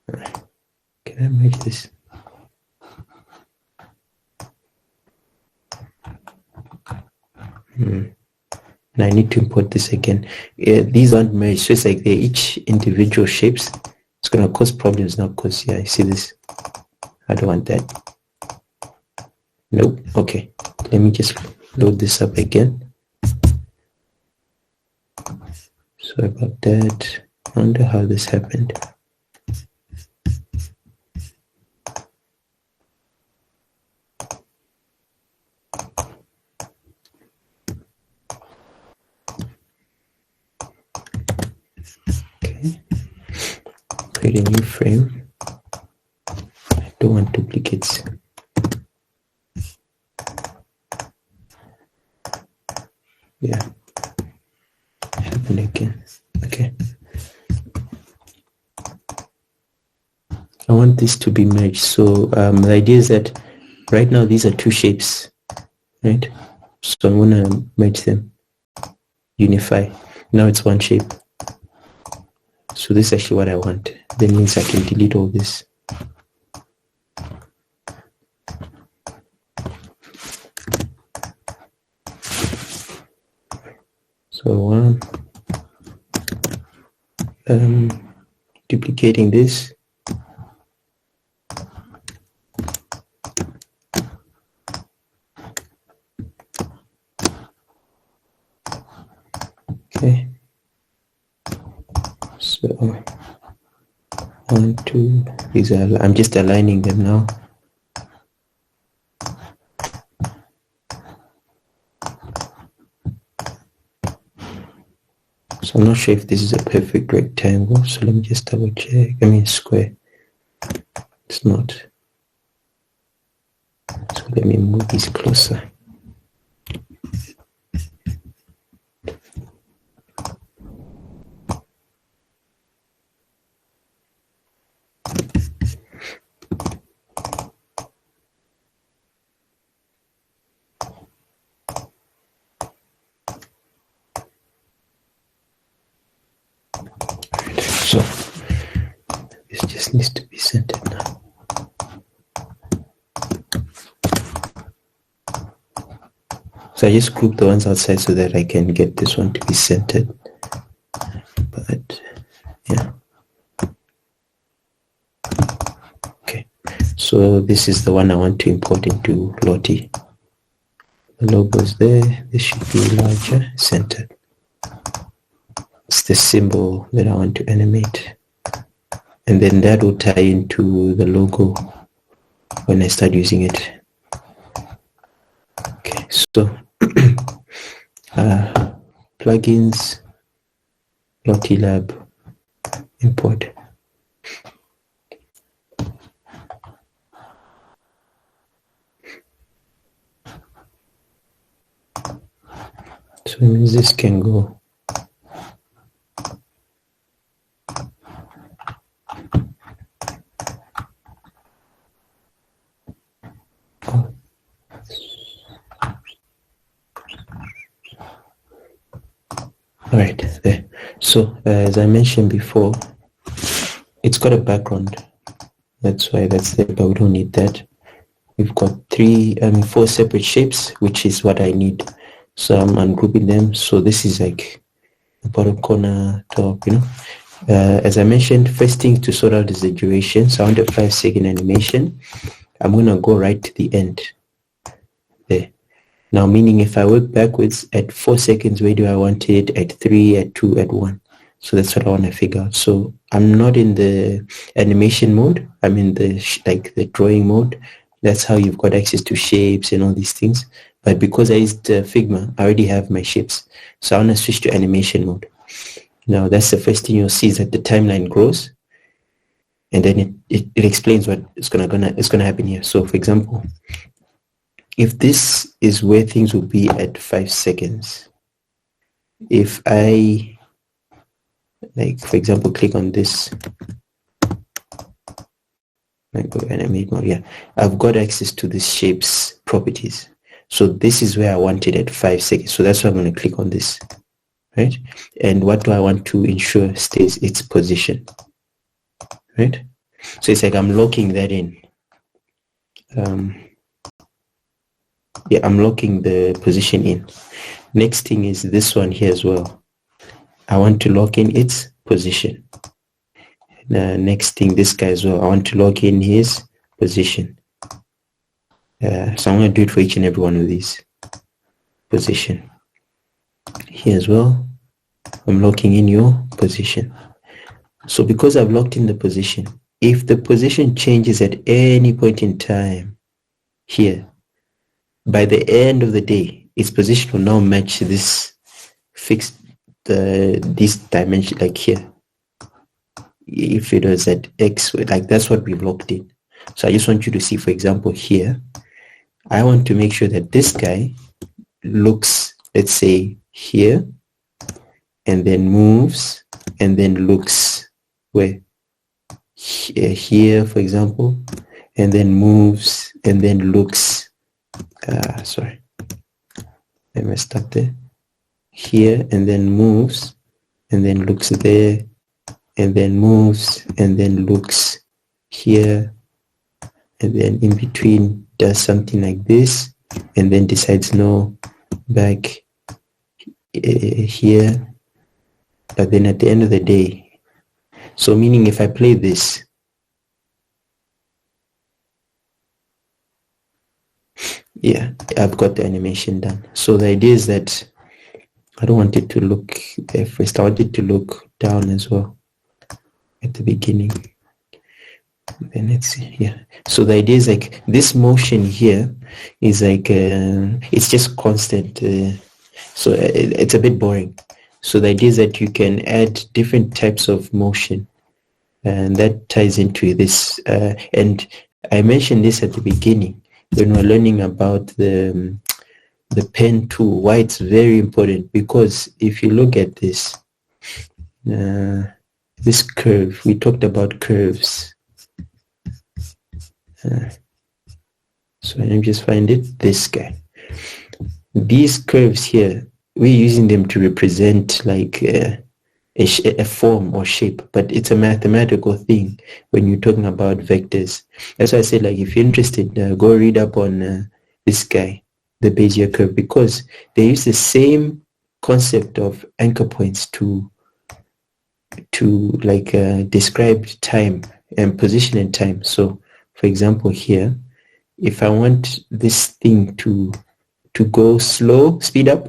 Can I merge this? And I need to import this again. These aren't merged, so it's like they're each individual shapes. It's going to cause problems now, because yeah, I see this. I don't want that. Nope. Okay, let me just load this up again. So about that, I wonder how this happened. Okay, create a new frame. I don't want duplicates. Yeah, happened again. Okay. I want this to be merged. So the idea is that right now these are two shapes, right? So I'm gonna merge them, unify. Now it's one shape. So this is actually what I want. That means I can delete all this. So duplicating this. Okay. So 1, 2. These are. I'm just aligning them now. So I'm not sure if this is a perfect rectangle. So let me just double check. I mean square. It's not. So let me move this closer. So this just needs to be centered now. So I just group the ones outside so that I can get this one to be centered. But yeah. Okay. So this is the one I want to import into Lottie. The logo is there. This should be larger, centered. It's the symbol that I want to animate. And then that will tie into the logo when I start using it. Okay, so plugins, Lottie Lab, import. So it means this can go. All right, there. So as I mentioned before, it's got a background. That's why that's there, but we don't need that. We've got 4 separate shapes, which is what I need. So I'm ungrouping them. So this is like the bottom corner, top, as I mentioned, first thing to sort out is the duration. So I want a 5-second animation. I'm going to go right to the end there. Now, meaning if I work backwards at 4 seconds, where do I want it? At 3, at 2, at 1. So that's what I want to figure out. So I'm not in the animation mode. I'm in the drawing mode. That's how you've got access to shapes and all these things. But because I used Figma, I already have my shapes. So I want to switch to animation mode. Now, that's the first thing you'll see is that the timeline grows. And then it explains what is gonna happen here. So for example, if this is where things will be at 5 seconds, if I, for example, click on this, I go animate mode, yeah, I've got access to the shape's properties. So this is where I want it at 5 seconds. So that's why I'm going to click on this, right? And what do I want to ensure stays its position, right? So it's like I'm locking that in. Yeah, I'm locking the position in. Next thing is this one here as well. I want to lock in its position. Next thing, this guy as well. I want to lock in his position. So I'm going to do it for each and every one of these. Position. Here as well. I'm locking in your position. So because I've locked in the position, if the position changes at any point in time here, by the end of the day, its position will now match this fixed this dimension, like here. If it was at X, like that's what we've locked in. So I just want you to see, for example, here, I want to make sure that this guy looks, let's say, here, and then moves, and then looks where? Here, for example, and then moves, and then looks, sorry, I messed up there. Here, and then moves, and then looks there, and then moves, and then looks here, and then in between does something like this, and then decides no, back here. But then at the end of the day, so meaning if I play this, yeah, I've got the animation done. So the idea is that I don't want it to look there first. I want it to look down as well at the beginning. Then let's see, yeah. So the idea is like this motion here is like it's just constant. So it's a bit boring. So the idea is that you can add different types of motion, and that ties into this. And I mentioned this at the beginning when we're learning about the pen tool, why it's very important, because if you look at this, this curve, we talked about curves. So let me just find it, this guy. These curves here, we're using them to represent like a form or shape, but it's a mathematical thing when you're talking about vectors. That's why I said, like, if you're interested, go read up on this guy, the Bezier curve, because they use the same concept of anchor points to like describe time and position and time. So for example here, if I want this thing to go slow, speed up,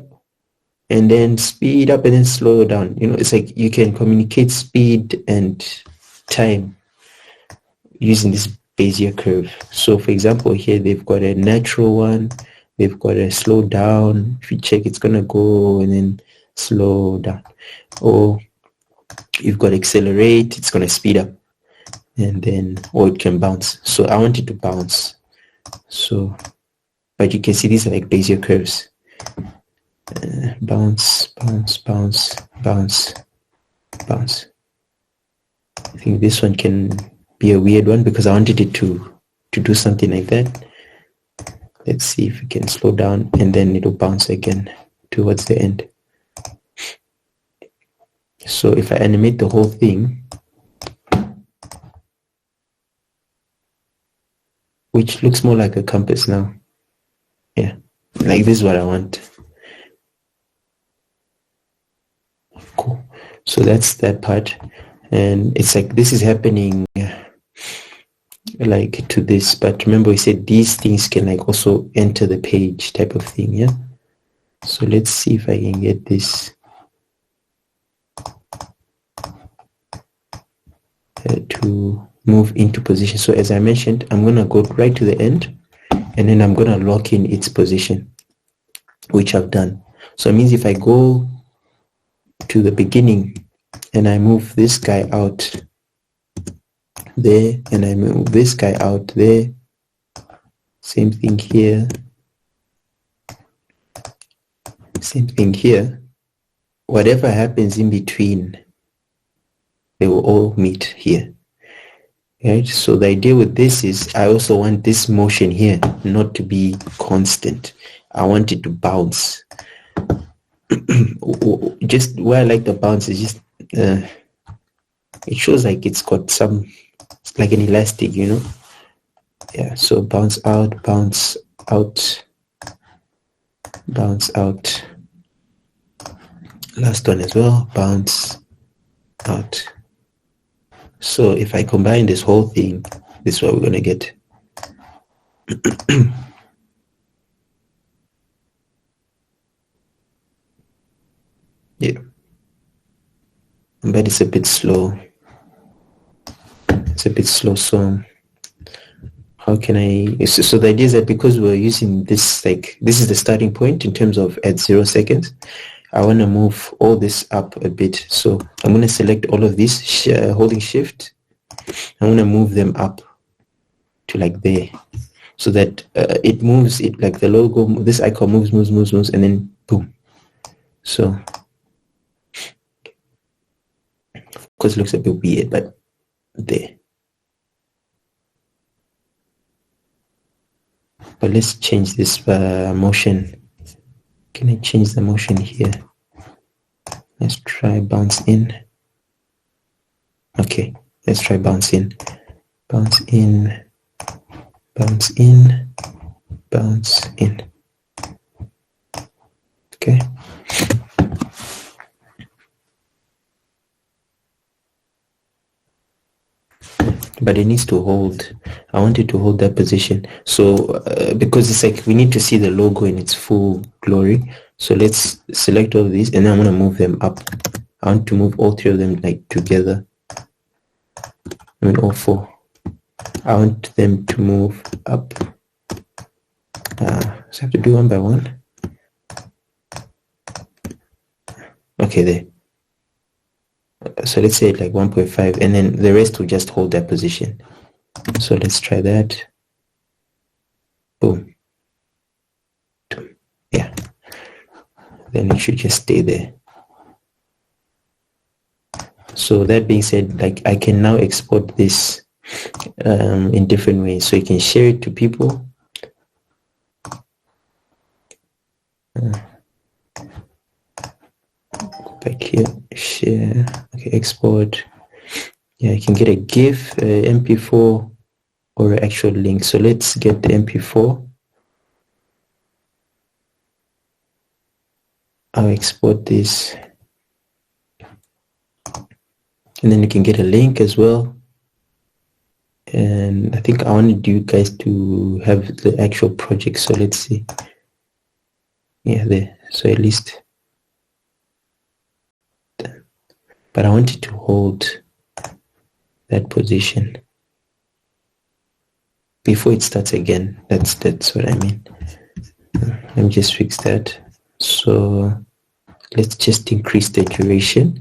and then speed up and then slow down, you know, it's like you can communicate speed and time using this Bezier curve. So for example here, they've got a natural one, they've got a slow down. If you check, it's gonna go and then slow down. Or you've got accelerate, it's gonna speed up, and then, or it can bounce. So I want it to bounce. So, but you can see these are like Bezier curves. Bounce, bounce, bounce, bounce, bounce. I think this one can be a weird one because I wanted it to do something like that. Let's see if we can slow down, and then it'll bounce again towards the end. So if I animate the whole thing, which looks more like a compass now. Yeah, like this is what I want. Cool. So that's that part. And it's like this is happening like to this, but remember we said these things can like also enter the page type of thing. Yeah. So let's see if I can get this to move into position. So as I mentioned, I'm gonna go right to the end, and then I'm gonna lock in its position, which I've done. So it means if I go to the beginning and I move this guy out there, and I move this guy out there, same thing here, same thing here, whatever happens in between, they will all meet here. Right? So the idea with this is I also want this motion here not to be constant. I want it to bounce. Just why I like the bounce is just it shows like it's got some, it's like an elastic, you know. Yeah, so bounce out, bounce out, bounce out. Last one as well, bounce out. So if I combine this whole thing, this is what we're going to get. Yeah. but it's a bit slow. It's a bit slow, so how can I, so the idea is that because we're using this, like this is the starting point in terms of at 0 seconds, I want to move all this up a bit. So I'm going to select all of these, holding shift. I'm going to move them up to like there, so that it moves, it like the logo, this icon moves, and then boom. So of course it looks a bit weird, but there. But let's change this motion. Can I change the motion here? Let's try bounce in. Okay, let's try bounce in. Bounce in, bounce in, bounce in. Okay. But it needs to hold. I want it to hold that position. So because it's like we need to see the logo in its full glory. So let's select all of these, and then I'm going to move them up. I want to move all 3 of them like together. I mean all 4. I want them to move up. So I have to do one by one. Okay, there. So let's say like 1.5, and then the rest will just hold that position. So let's try that. Boom. Yeah. Then it should just stay there. So that being said, like I can now export this in different ways. So you can share it to people. Back here, share. Okay, export. Yeah, you can get a GIF, MP4, or an actual link. So let's get the MP4. I'll export this, and then you can get a link as well. And I think I wanted you guys to have the actual project. So let's see. Yeah, there. So at least. But I want it to hold that position before it starts again. That's what I mean. Let me just fix that. So let's just increase the duration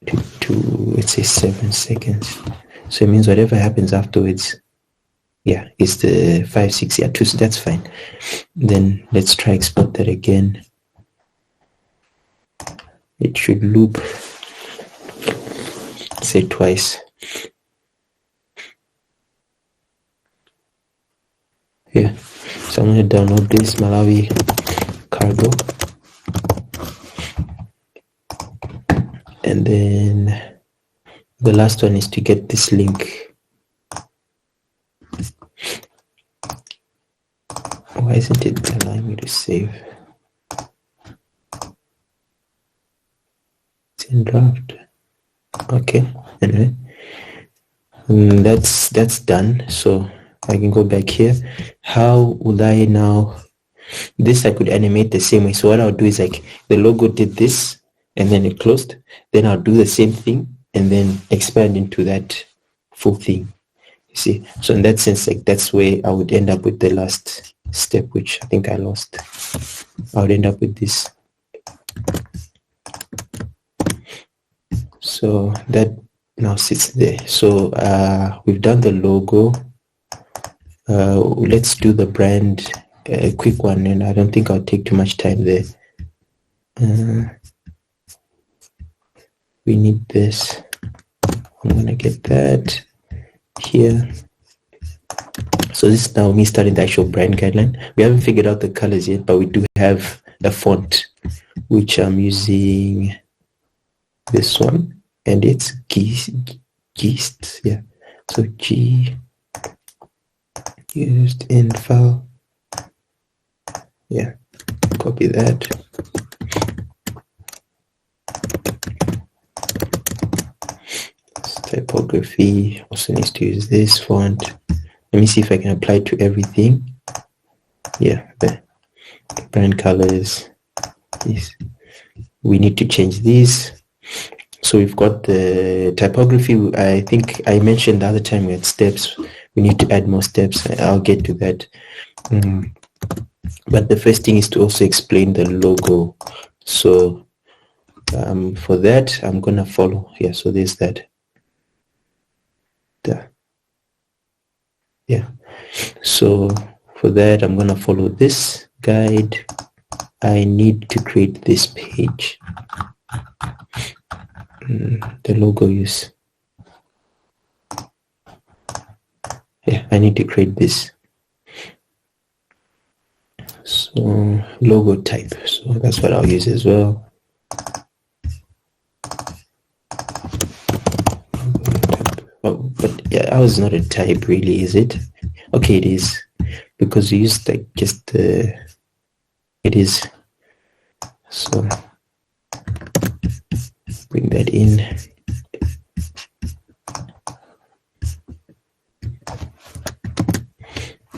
to let's say 7 seconds. So it means whatever happens afterwards, yeah, it's the 5, 6, yeah, 2. So that's fine. Then let's try export that again. It should loop, say twice. Yeah, so I'm going to download this Malawi cargo, and then the last one is to get this link. Why isn't it allowing me to save? It's in draft. Okay, anyway, that's done. So I can go back here. How would I now? This I could animate the same way. So what I'll do is like the logo did this, and then it closed. Then I'll do the same thing, and then expand into that full thing. You see? So in that sense, like that's where I would end up with the last step, which I think I lost. I would end up with this. So that now sits there. So we've done the logo. Let's do the brand, a quick one, and I don't think I'll take too much time there. We need this. I'm gonna get that here. So this is now me starting the actual brand guideline. We haven't figured out the colors yet, but we do have a font, which I'm using this one, and it's Geist, yeah. So G used in file, yeah, copy that. This typography also needs to use this font. Let me see if I can apply it to everything. Yeah, the brand colors, this. we need to change these. So we've got the typography. I think I mentioned the other time we had steps. We need to add more steps. I'll get to that. But the first thing is to also explain the logo. So for that, I'm going to follow. Yeah, so there's that. There. Yeah. So for that, I'm going to follow this guide. I need to create this page. The logo use. Yeah, I need to create this. So logo type. So that's what I'll use as well. Oh, but yeah, ours is not a type really, is it? Okay, it is, because we use like just the. It is. So bring that in.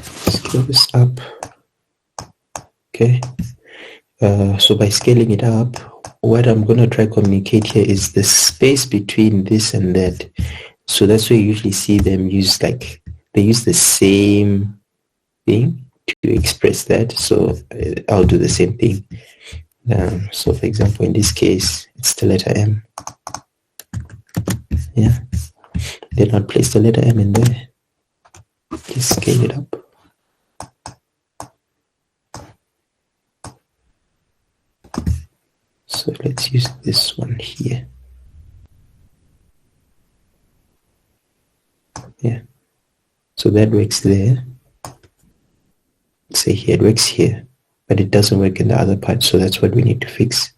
Scale this up. Okay. So by scaling it up, what I'm going to try to communicate here is the space between this and that. So that's where you usually see them use, like, they use the same thing to express that. So I'll do the same thing. So for example, in this case, it's the letter M. Yeah. Then I'll place the letter M in there. Just scale it up. So let's use this one here. Yeah. So that works there. Say here, it works here, but it doesn't work in the other part. So that's what we need to fix.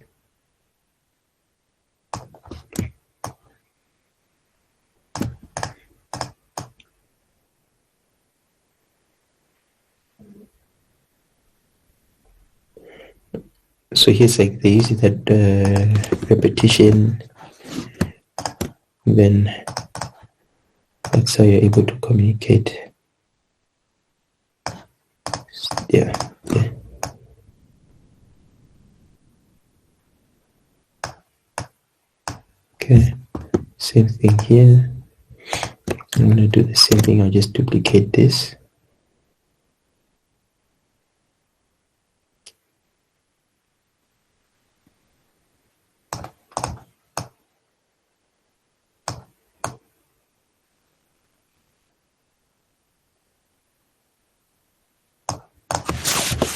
So here's like they use that repetition, then that's how you're able to communicate. Yeah. Okay, same thing here. I'm going to do the same thing. I'll just duplicate this.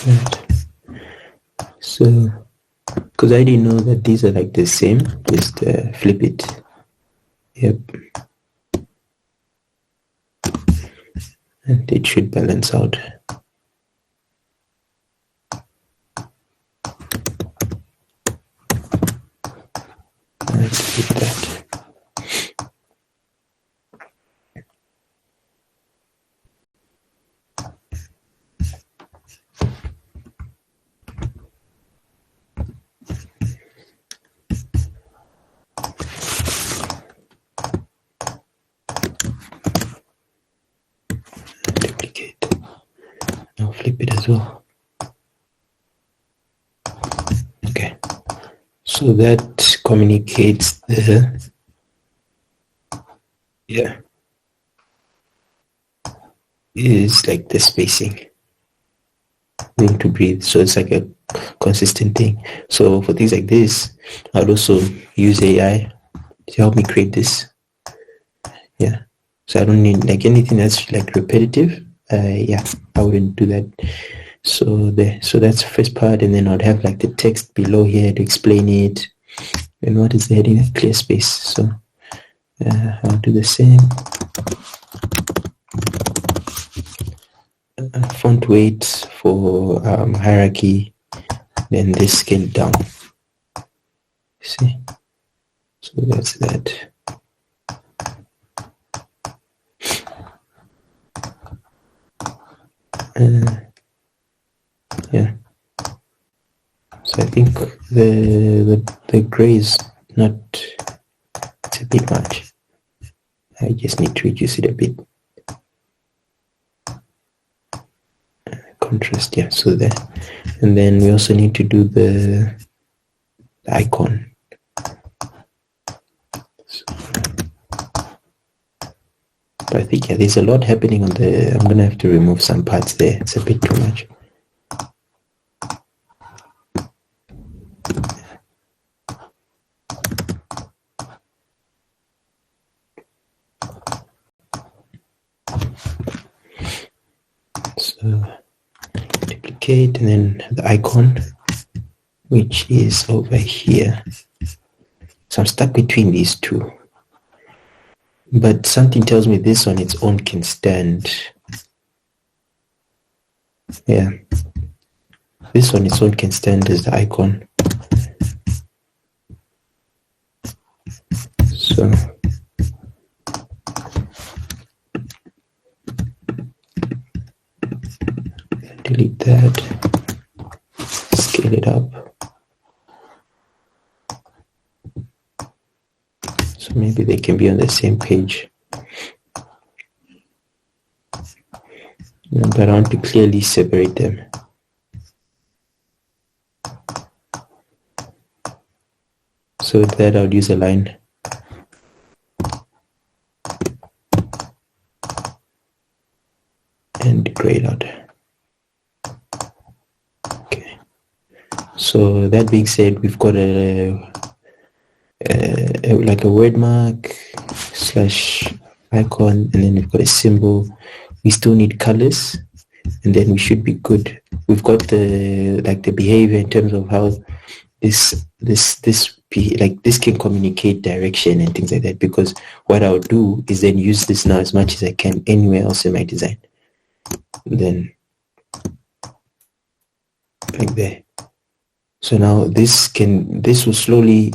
Right. So, because I didn't know that these are like the same, just flip it. Yep. And it should balance out. Let's keep that. Duplicate. Now flip it as well. Okay. So that communicates the, yeah, is like the spacing, room to breathe. So it's like a consistent thing. So for things like this, I'd also use AI to help me create this. Yeah. So I don't need like anything that's like repetitive. Yeah, I wouldn't do that. So that's the first part, and then I'd have like the text below here to explain it. And what is the heading? A clear space. So I'll do the same. Font weight for hierarchy, then this scale down. See, so that's that. Yeah. So I think the gray is not, it's a bit much. I just need to reduce it a bit. Contrast, yeah, so there. And then we also need to do the the icon. So, but I think there's a lot happening on the. I'm gonna have to remove some parts there. It's a bit too much. So duplicate and then the icon, which is over here. So I'm stuck between these two. But something tells me this on its own can stand. Yeah. This on its own can stand as the icon. So delete that. Scale it up. So maybe they can be on the same page. But I want to clearly separate them. So with that, I would use a line. And grayed out. Okay. So that being said, we've got like a word mark / icon, and then we've got a symbol. We still need colors, and then we should be good. We've got the behavior in terms of how this can communicate direction and things like that, because what I'll do is then use this now as much as I can anywhere else in my design. And then like there. So now this will slowly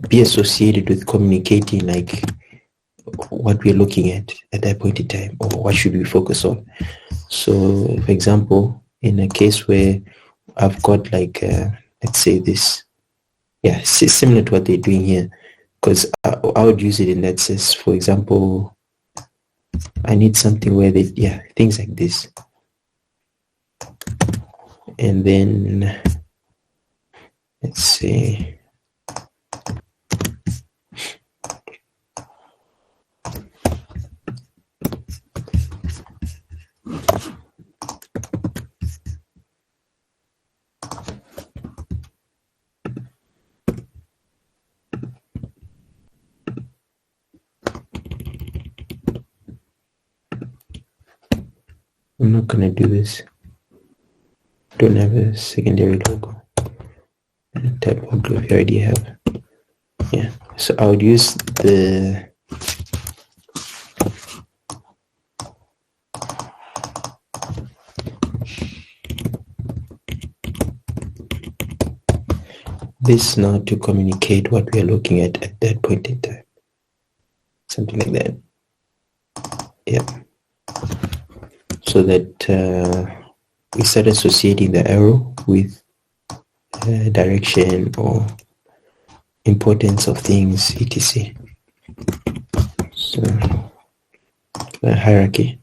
be associated with communicating like what we're looking at that point in time, or what should we focus on. So for example, in a case where I've got like let's say this, yeah, similar to what they're doing here, because I would use it in that sense. For example, I need something where things like this, and then let's say I'm not gonna do this. Don't have a secondary logo. Typography I already have. Yeah. So I would use the this now to communicate what we are looking at that point in time. Something like that. Yeah. So that we start associating the arrow with direction or importance of things, etc. So the hierarchy.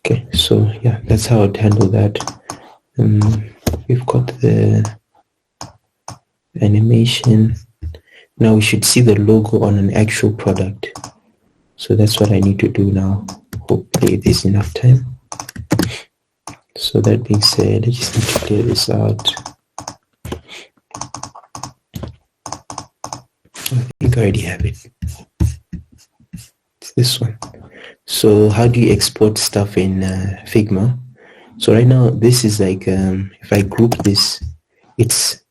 Okay, so yeah, that's how I'd handle that. We've got the animation. Now we should see the logo on an actual product. So that's what I need to do now. Hopefully there's enough time. So that being said, I just need to clear this out. I think I already have it. It's this one. So how do you export stuff in Figma? So right now this is like if I group this, its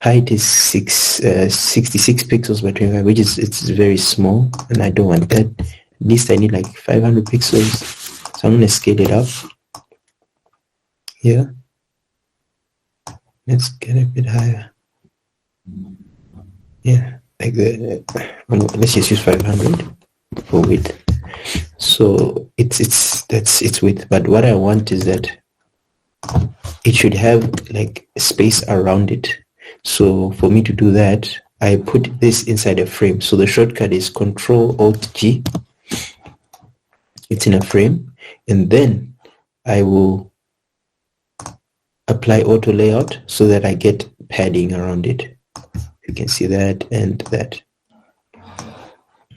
height is 66 pixels by 25, which is it's very small, and I don't want that. At least I need like 500 pixels. So I'm gonna scale it up. Yeah. Let's get a bit higher. Yeah, like let's just use 500 for width. So it's width, but what I want is that it should have like space around it. So for me to do that, I put this inside a frame. So the shortcut is Control Alt G. It's in a frame, and then I will apply auto layout so that I get padding around it. You can see that and that.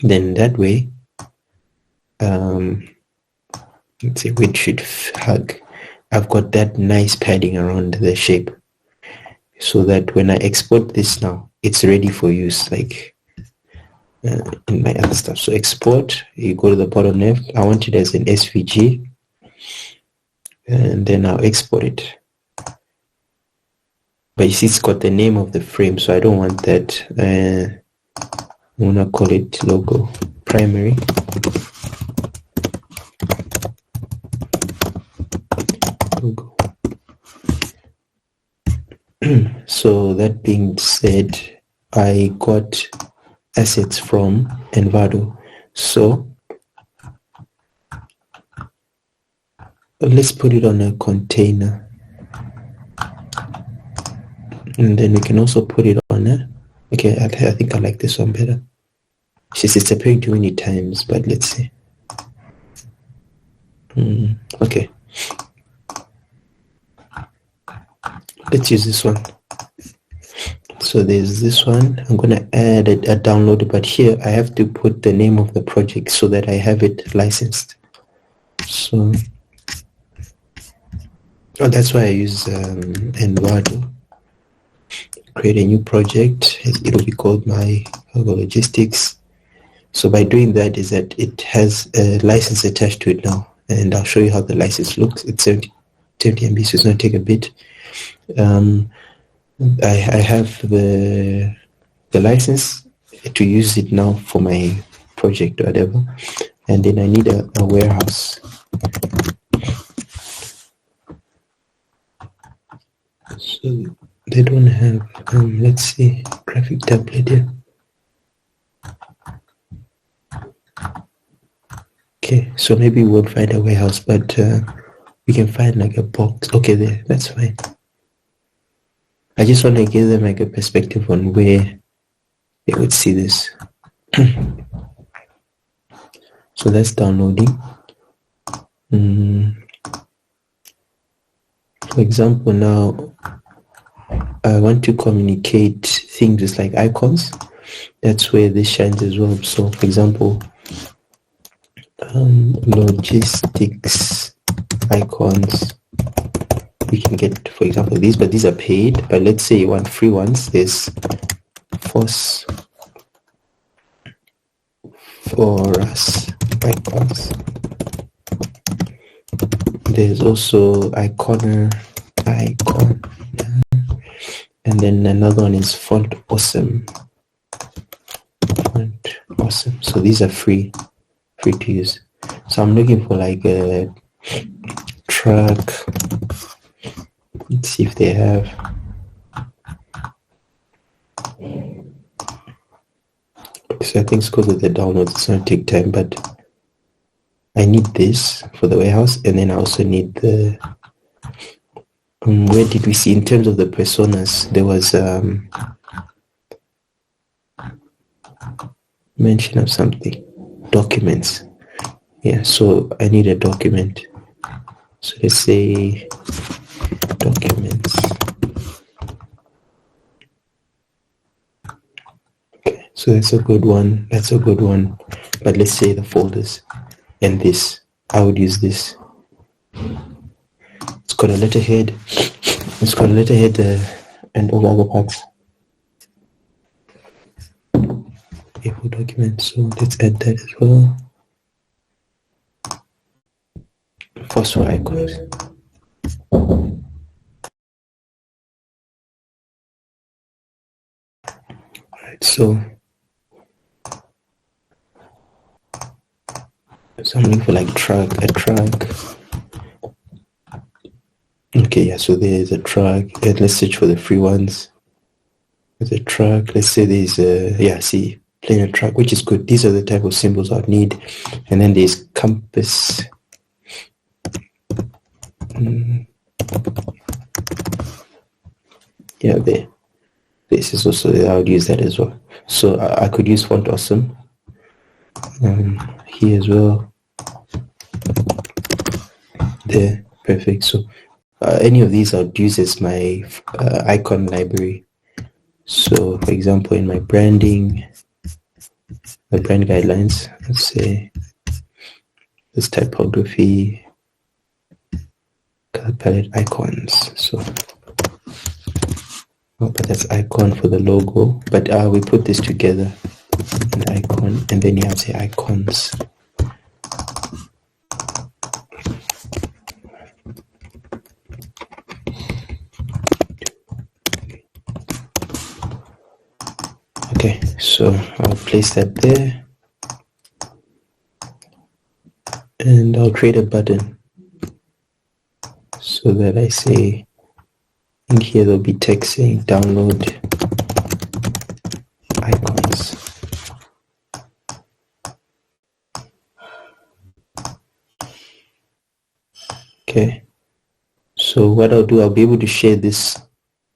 Then that way, let's say width should hug. I've got that nice padding around the shape, so that when I export this now, it's ready for use, like in my other stuff. So export, you go to the bottom left. I want it as an SVG, and then I'll export it. But you see, it's got the name of the frame, so I don't want that. I want to call it logo primary. Logo. So that being said, I got assets from Envato. So let's put it on a container, and then we can also put it on a, okay, I think I like this one better. It's appearing too many times, but let's see. Okay, let's use this one. So there's this one. I'm gonna add a download, but here I have to put the name of the project so that I have it licensed. So that's why I use Envato. Create a new project. It'll be called my cargo logistics. So by doing that is that it has a license attached to it now, and I'll show you how the license looks. It's 70 MB, so it's going to take a bit. I have the license to use it now for my project or whatever, and then I need a warehouse. So they don't have, let's see, graphic template here. Okay, so maybe we won't find a warehouse, but we can find like a box. Okay, there, that's fine. I just want to give them like a perspective on where they would see this. So that's downloading. For example, now I want to communicate things just like icons. That's where this shines as well. So for example, logistics icons, we can get, for example, these, but these are paid. But let's say you want free ones. There's force for us icons. There's also icon, and then another one is font awesome. Font awesome. So these are free to use. So I'm looking for like a truck. Let's see if they have. So I think it's because of the download, it's going to take time, but I need this for the warehouse, and then I also need the where did we see in terms of the personas? There was mention of something, documents. Yeah, so I need a document. So let's say documents. Okay, so that's a good one. That's a good one. But let's say the folders and this. I would use this. It's got a letterhead. It's got a letterhead and all other parts. A4 document. So let's add that as well. Phosphor icons. Alright, so I'm looking for like a truck. Okay, yeah, so there's a truck. Let's search for the free ones. There's a truck. Let's say there's a, see, plain truck, which is good. These are the type of symbols I'd need. And then there's compass. Yeah, this is also, I would use that as well. So I could use Font Awesome here as well. There, perfect. So any of these I would use as my icon library. So for example, in my branding, my brand guidelines, let's say this typography, color palette, icons. So but that's icon for the logo, but we put this together, an icon, and then you have, say, icons. Okay, so I'll place that there, and I'll create a button so that I say, in here there'll be text saying download icons. Okay, so what I'll do, I'll be able to share this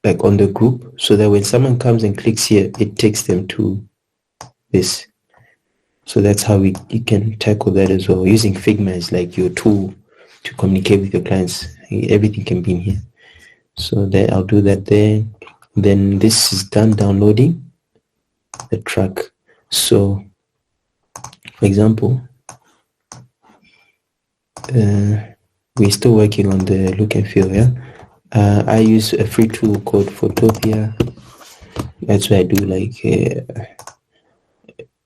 like on the group, so that when someone comes and clicks here, it takes them to this. So that's how you can tackle that as well. Using Figma is like your tool to communicate with your clients. Everything can be in here. So there, I'll do that there. Then this is done downloading the track. So for example, we're still working on the look and feel. Yeah, I use a free tool called Photopia. That's where I do like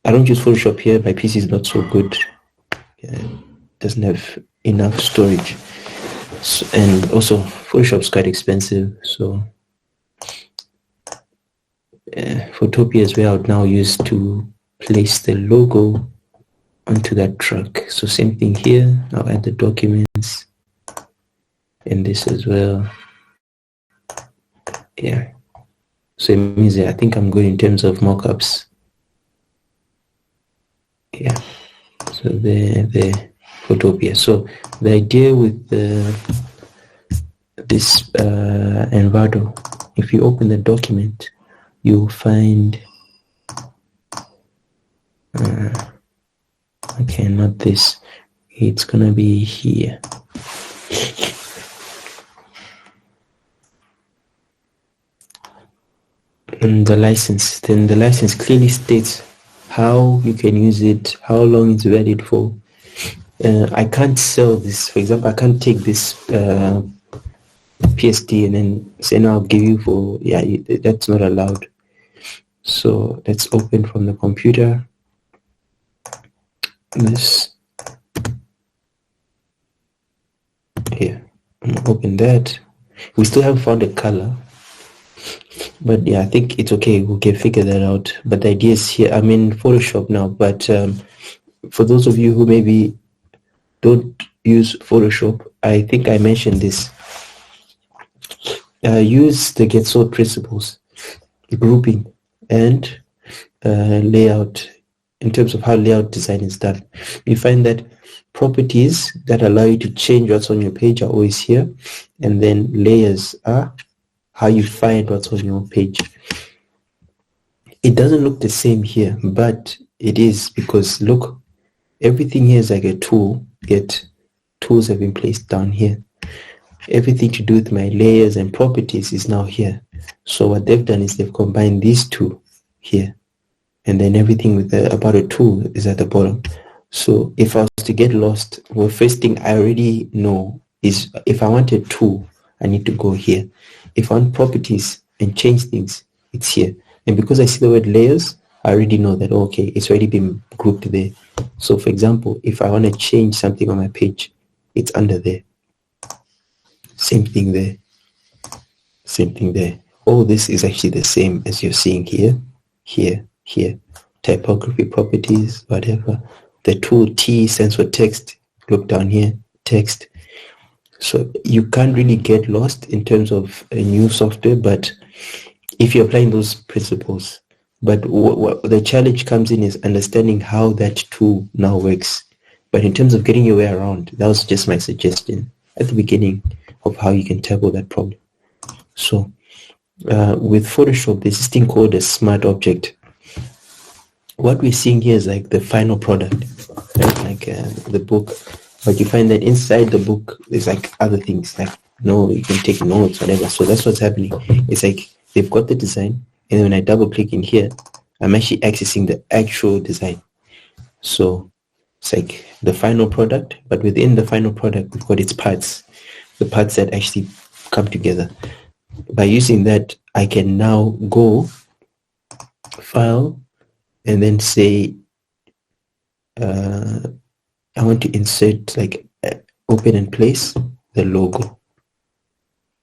I don't use Photoshop here. My PC is not so good. Doesn't have enough storage. So, and also Photoshop's quite expensive. So Photopia is where I would now use to place the logo onto that track. So same thing here. I'll add the documents and this as well. Yeah. So it means that I think I'm good in terms of mockups. Yeah. So the Photopia. So the idea with this Envato, if you open the document, you'll find okay, not this. It's gonna be here. And the license. Then the license clearly states how you can use it, how long it's valid for. I can't sell this. For example, I can't take this PSD and then say, no, I'll give you for, yeah, that's not allowed. So let's open from the computer. This here, open that. We still haven't found a color, but yeah, I think it's okay. We can figure that out. But the idea is here. I'm in Photoshop now, but for those of you who maybe don't use Photoshop, I think I mentioned this. Use the get sort principles, grouping, and layout. In terms of how layout design is done, you find that properties that allow you to change what's on your page are always here, and then layers are how you find what's on your page. It doesn't look the same here, but it is, because look, everything here is like a tool, yet tools have been placed down here. Everything to do with my layers and properties is now here. So what they've done is they've combined these two here, and then everything with about a tool is at the bottom. So if I was to get lost, well, first thing I already know is if I want a tool, I need to go here. If I want properties and change things, it's here. And because I see the word layers, I already know that, okay, it's already been grouped there. So for example, if I want to change something on my page, it's under there. Same thing there. Same thing there. All this is actually the same as you're seeing here, here, here. Typography, properties, whatever. The tool T stands for text. Look down here, text. So you can't really get lost in terms of a new software, but if you're applying those principles. But what the challenge comes in is understanding how that tool now works. But in terms of getting your way around, that was just my suggestion at the beginning of how you can tackle that problem. So with Photoshop, there's this thing called a smart object. What we're seeing here is like the final product, right? Like the book, but you find that inside the book there's like other things, like you can take notes, whatever. So that's what's happening. It's like they've got the design, and then when I double click in here, I'm actually accessing the actual design. So it's like the final product, but within the final product, we've got its parts, the parts that actually come together. By using that, I can now go file and then say I want to insert, like open and place the logo.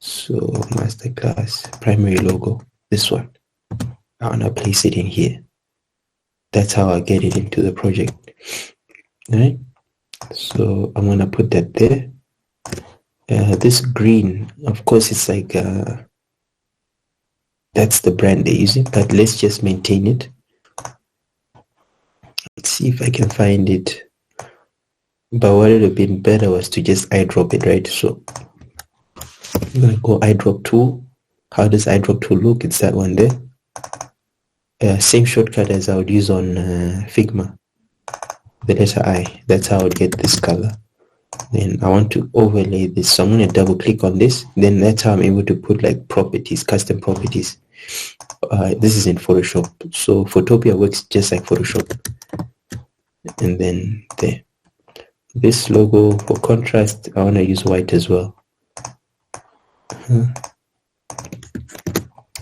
So masterclass primary logo, this one, I want to place it in here. That's how I get it into the project. All right, so I'm gonna put that there. This green, of course, it's like that's the brand they're using, but let's just maintain it. Let's see if I can find it. But what would have been better was to just eyedrop it, right? So I'm gonna go eyedrop tool. How does eyedrop tool look? It's that one there. Same shortcut as I would use on Figma. The letter I. That's how I would get this color. Then I want to overlay this, so I'm going to double click on this. Then that's how I'm able to put like properties, custom properties. This is in Photoshop, so Photopia works just like Photoshop. And then there, this logo for contrast, I want to use white as well.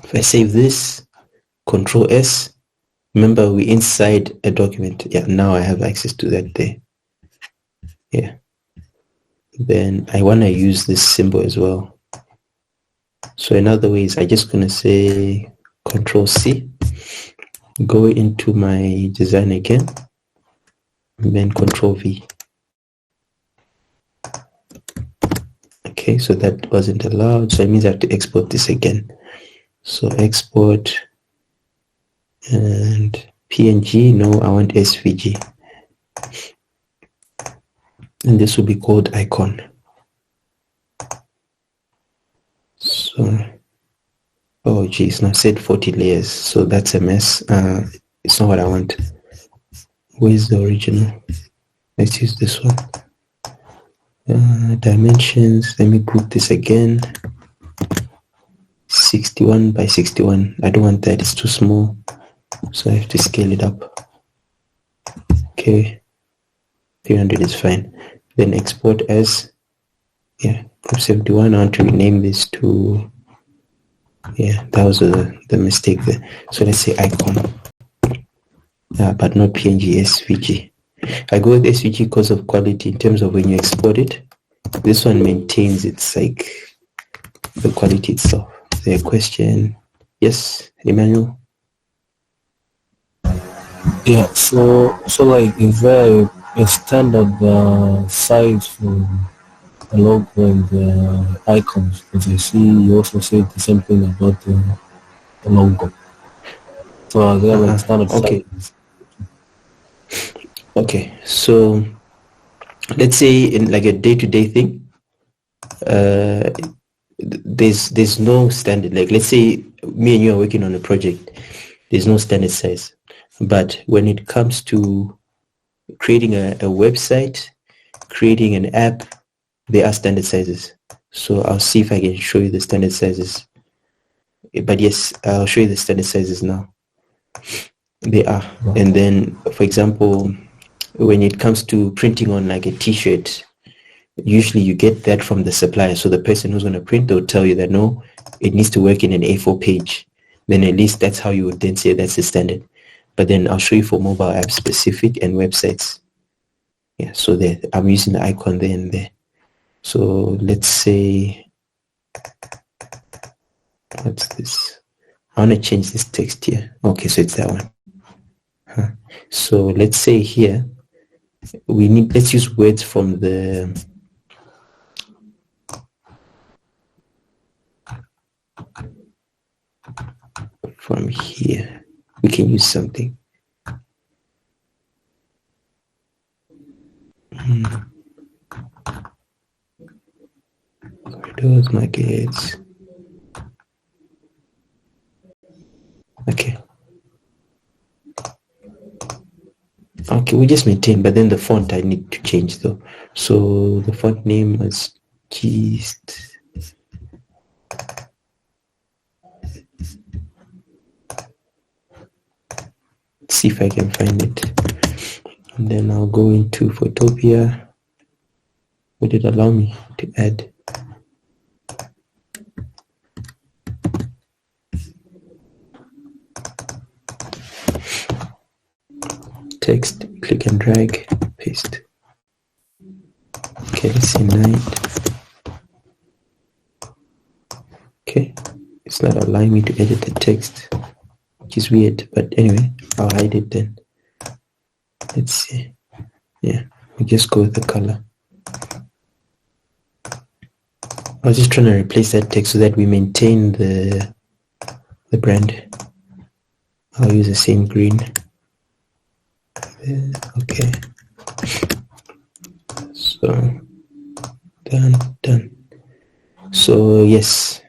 If I save this, Control S, remember we're inside a document. Yeah, now I have access to that there. Yeah. Then I want to use this symbol as well. So in other ways, I'm just going to say Control C, go into my design again, and then Control V. Okay, so that wasn't allowed, so it means I have to export this again. So export and PNG, no, I want SVG. And this will be called icon. So, oh geez, now set 40 layers, so that's a mess. It's not what I want. Where's the original? Let's use this one. Dimensions, let me group this again. 61 by 61. I don't want that, it's too small, so I have to scale it up. Okay, 300 is fine. Then export as, yeah, group 71. I want to rename this to, yeah, that was the mistake there. So let's say icon, but not PNG, SVG. I go with SVG because of quality. In terms of when you export it, this one maintains its like the quality itself. The question, yes, Emmanuel. Yeah, so like is there a standard size for the logo and the icons? Because I see you also said the same thing about the logo. So are there like standard Okay. sizes? Okay, so let's say in like a day-to-day thing, there's no standard. Like let's say me and you are working on a project, there's no standard size. But when it comes to creating a website, creating an app, there are standard sizes. So I'll see if I can show you the standard sizes. But yes, I'll show you the standard sizes now. They are. And then, for example, when it comes to printing on like a t-shirt, usually you get that from the supplier. So the person who's going to print, they'll tell you that no, it needs to work in an A4 page. Then at least that's how you would then say that's the standard. But then I'll show you for mobile apps specific and websites. Yeah, so there, I'm using the icon there and there. So let's say, what's this? I want to change this text here. Okay, so it's that one. So let's say here, let's use words from here. We can use something. Corridors, markets. Okay, we just maintain, but then the font I need to change though. So the font name is Gist. Let's see if I can find it. And then I'll go into Photopia. Would it allow me to add? Text, click and drag, paste. Okay, let's see night. Okay, it's not allowing me to edit the text, which is weird, but anyway, I'll hide it then. Let's see. Yeah, we just go with the color. I was just trying to replace that text so that we maintain the brand. I'll use the same green. Okay. So done. So yes,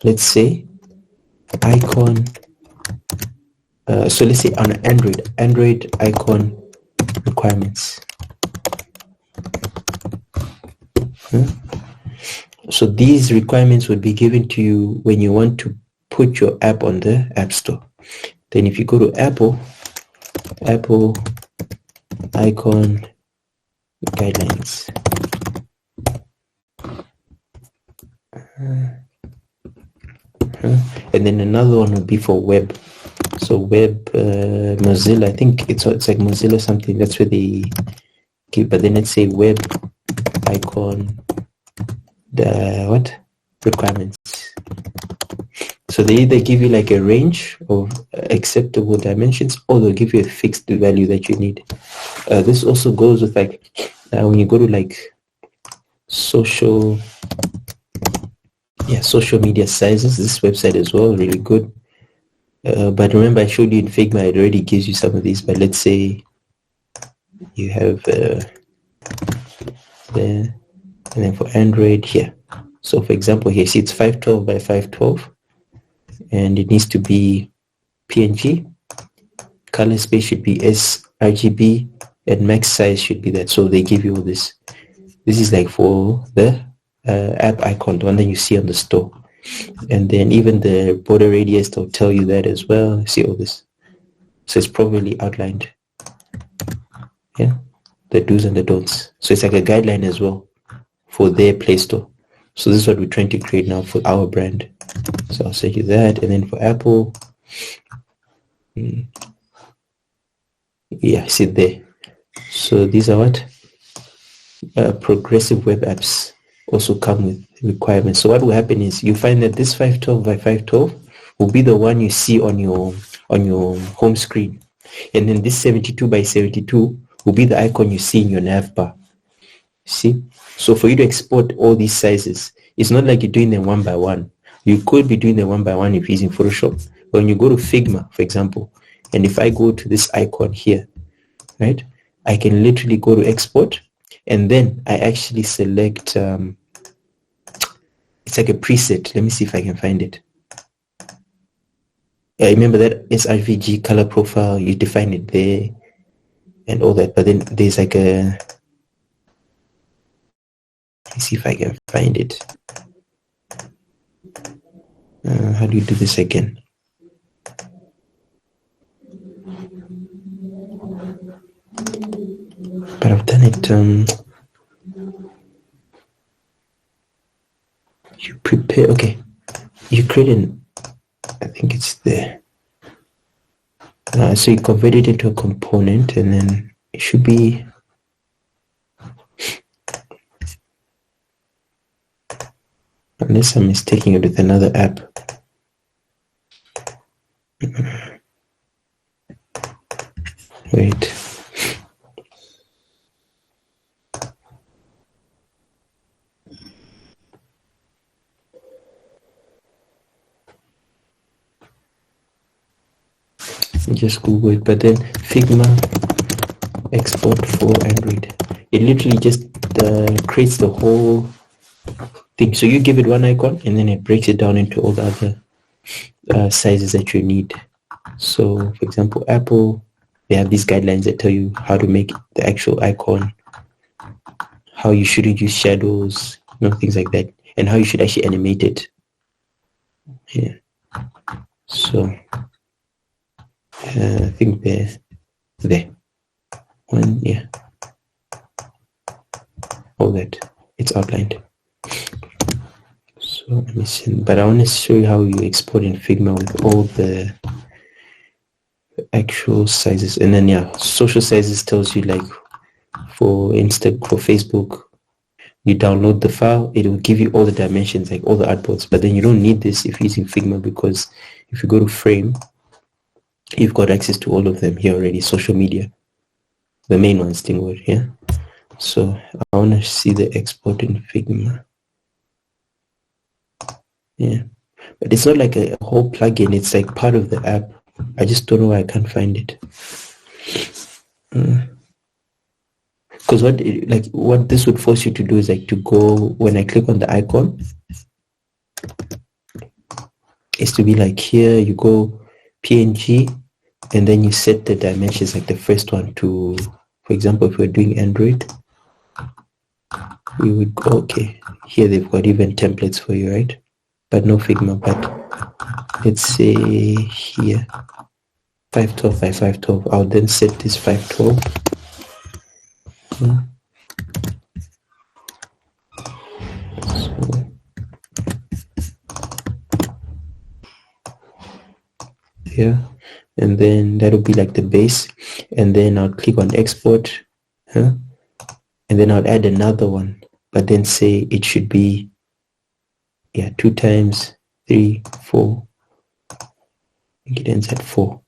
let's say icon. So let's say on Android icon requirements. So these requirements would be given to you when you want to put your app on the App Store. Then if you go to Apple icon guidelines. And then another one would be for web. So web, Mozilla, I think it's like Mozilla something. That's where they give. But then let's say web icon, the what requirements. So they either give you like a range of acceptable dimensions, or they'll give you a fixed value that you need. This also goes with like when you go to like social media sizes. This website as well, really good. But remember, I showed you in Figma, it already gives you some of these. But let's say you have there, and then for Android here. So for example, here, see it's 512 by 512, and it needs to be PNG. Color space should be sRGB, and max size should be that. So they give you all this. This is like for the app icon, the one that you see on the store. And then even the border radius, they'll tell you that as well. See all this. So it's probably outlined. Yeah, the do's and the don'ts. So it's like a guideline as well for their Play Store. So this is what we're trying to create now for our brand. So I'll send you that. And then for Apple, yeah, see there. So these are what? Progressive web apps also come with requirements. So what will happen is you find that this 512 by 512 will be the one you see on your home screen, and then this 72 by 72 will be the icon you see in your nav bar. See, so for you to export all these sizes, it's not like you're doing them one by one. You could be doing them one by one if you're using Photoshop. But when you go to Figma, for example, and if I go to this icon here, right, I can literally go to export, and then I actually select it's like a preset. Let me see if I can find it. Yeah, remember that sRGB color profile, you define it there and all that, but then there's like a, let me see if I can find it. How do you do this again? But I've done it. You prepare, okay. You create an, I think it's there. So you convert it into a component, and then it should be, unless I'm mistaking it with another app. Wait. Just Google it, but then Figma export for Android. It literally just creates the whole thing. So you give it one icon, and then it breaks it down into all the other sizes that you need. So for example, Apple they have these guidelines that tell you how to make the actual icon, how you shouldn't use shadows, things like that, and how you should actually animate it. Yeah. So I think there. One, yeah. All that. It's outlined. So let me see. But I want to show you how you export in Figma with all the actual sizes. And then yeah, social sizes tells you like for Facebook, you download the file, it will give you all the dimensions, like all the artboards. But then you don't need this if you're using Figma, because if you go to frame, you've got access to all of them here already. Social media, the main ones, Stingwood, yeah. So I want to see the export in Figma. Yeah, but it's not like a whole plugin. It's like part of the app. I just don't know why I can't find it. Because what this would force you to do is like to go, when I click on the icon, is to be like here, you go PNG, and then you set the dimensions, like the first one to, for example, if we're doing Android, we would go, okay, here they've got even templates for you, right? But no Figma. But let's say here 512 by 512. I'll then set this 512. So here, and then that'll be like the base, and then I'll click on export, and then I'll add another one, but then say it should be 2 times 3, 4. I think it ends at 4.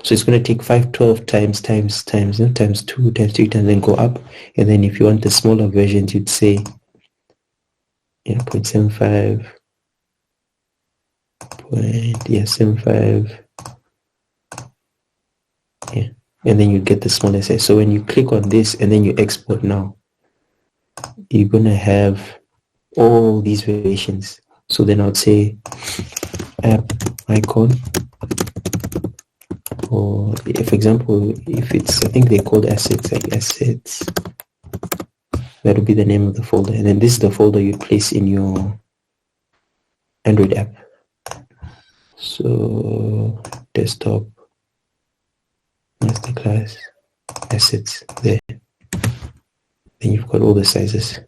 So it's going to take 512 times 2 times 3 times, then go up. And then if you want the smaller versions, you'd say 0.75, 75, and then you get the smaller size. So when you click on this and then you export now, you're going to have all these variations. So then I would say app icon, or for example, if it's, I think they called assets, like assets, that would be the name of the folder. And then this is the folder you place in your Android app. So desktop, masterclass, assets, there. Then you've got all the sizes.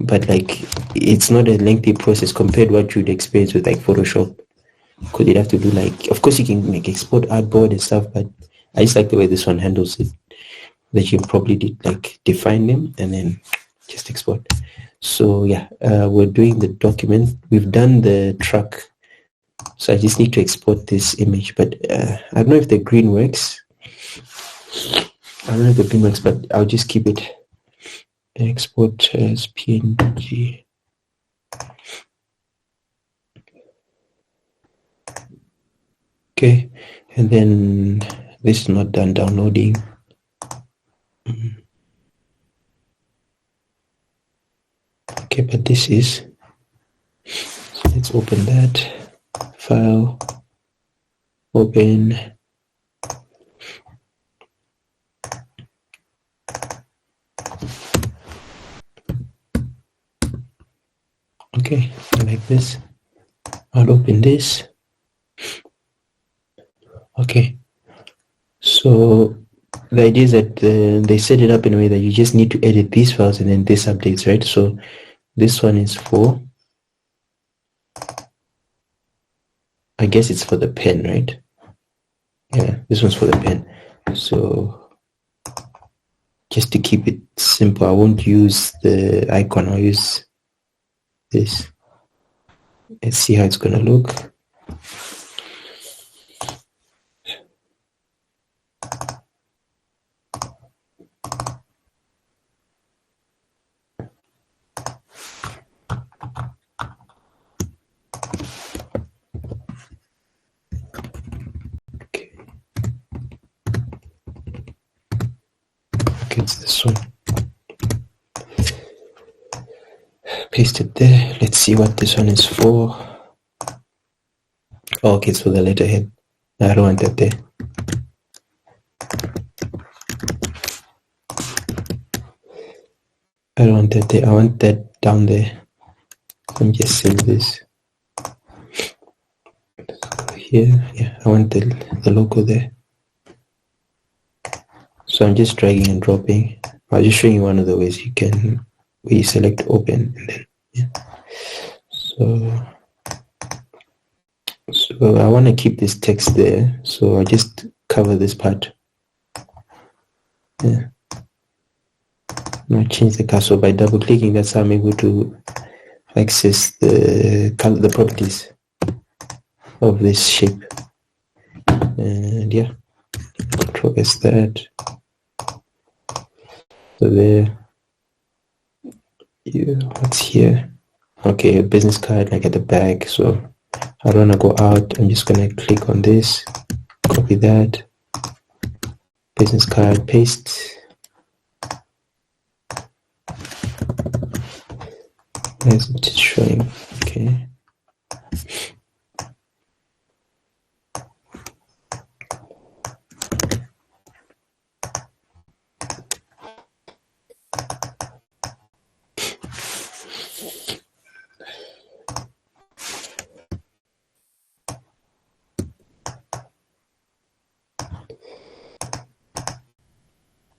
But like, it's not a lengthy process compared to what you'd experience with like Photoshop, because you'd have to do like, of course you can make export artboard and stuff, but I just like the way this one handles it, that you probably did like define them and then just export. So yeah, we're doing the document, we've done the truck, so I just need to export this image. But I don't know if the green works. But I'll just keep it export as PNG. Okay, and then this is not done downloading. Okay, but this is, so let's open that file, open. Okay, like this. I'll open this. Okay, so the idea is that they set it up in a way that you just need to edit these files and then this updates, right? So this one is for, I guess it's for the pen, right? Yeah, this one's for the pen. So just to keep it simple, I won't use the icon, I'll use this. Let's see how it's gonna look. Okay, it's this one. Paste it there. Let's see what this one is for. Oh, okay, it's for the letterhead. I don't want that there. I don't want that there. I want that down there. Let me just save this. Here, yeah, I want the logo there. So I'm just dragging and dropping. I'll just show you one of the ways you can, where you select open and then, yeah. So I want to keep this text there. So I just cover this part. Yeah. Now change the color. So by double clicking, that's how I'm able to access the color, the properties of this shape. And yeah, Control S that. So there. Yeah, what's here? Okay, a business card like at the back. So I don't want to go out. I'm just gonna click on this, copy that, business card, paste. Where's it showing? Okay.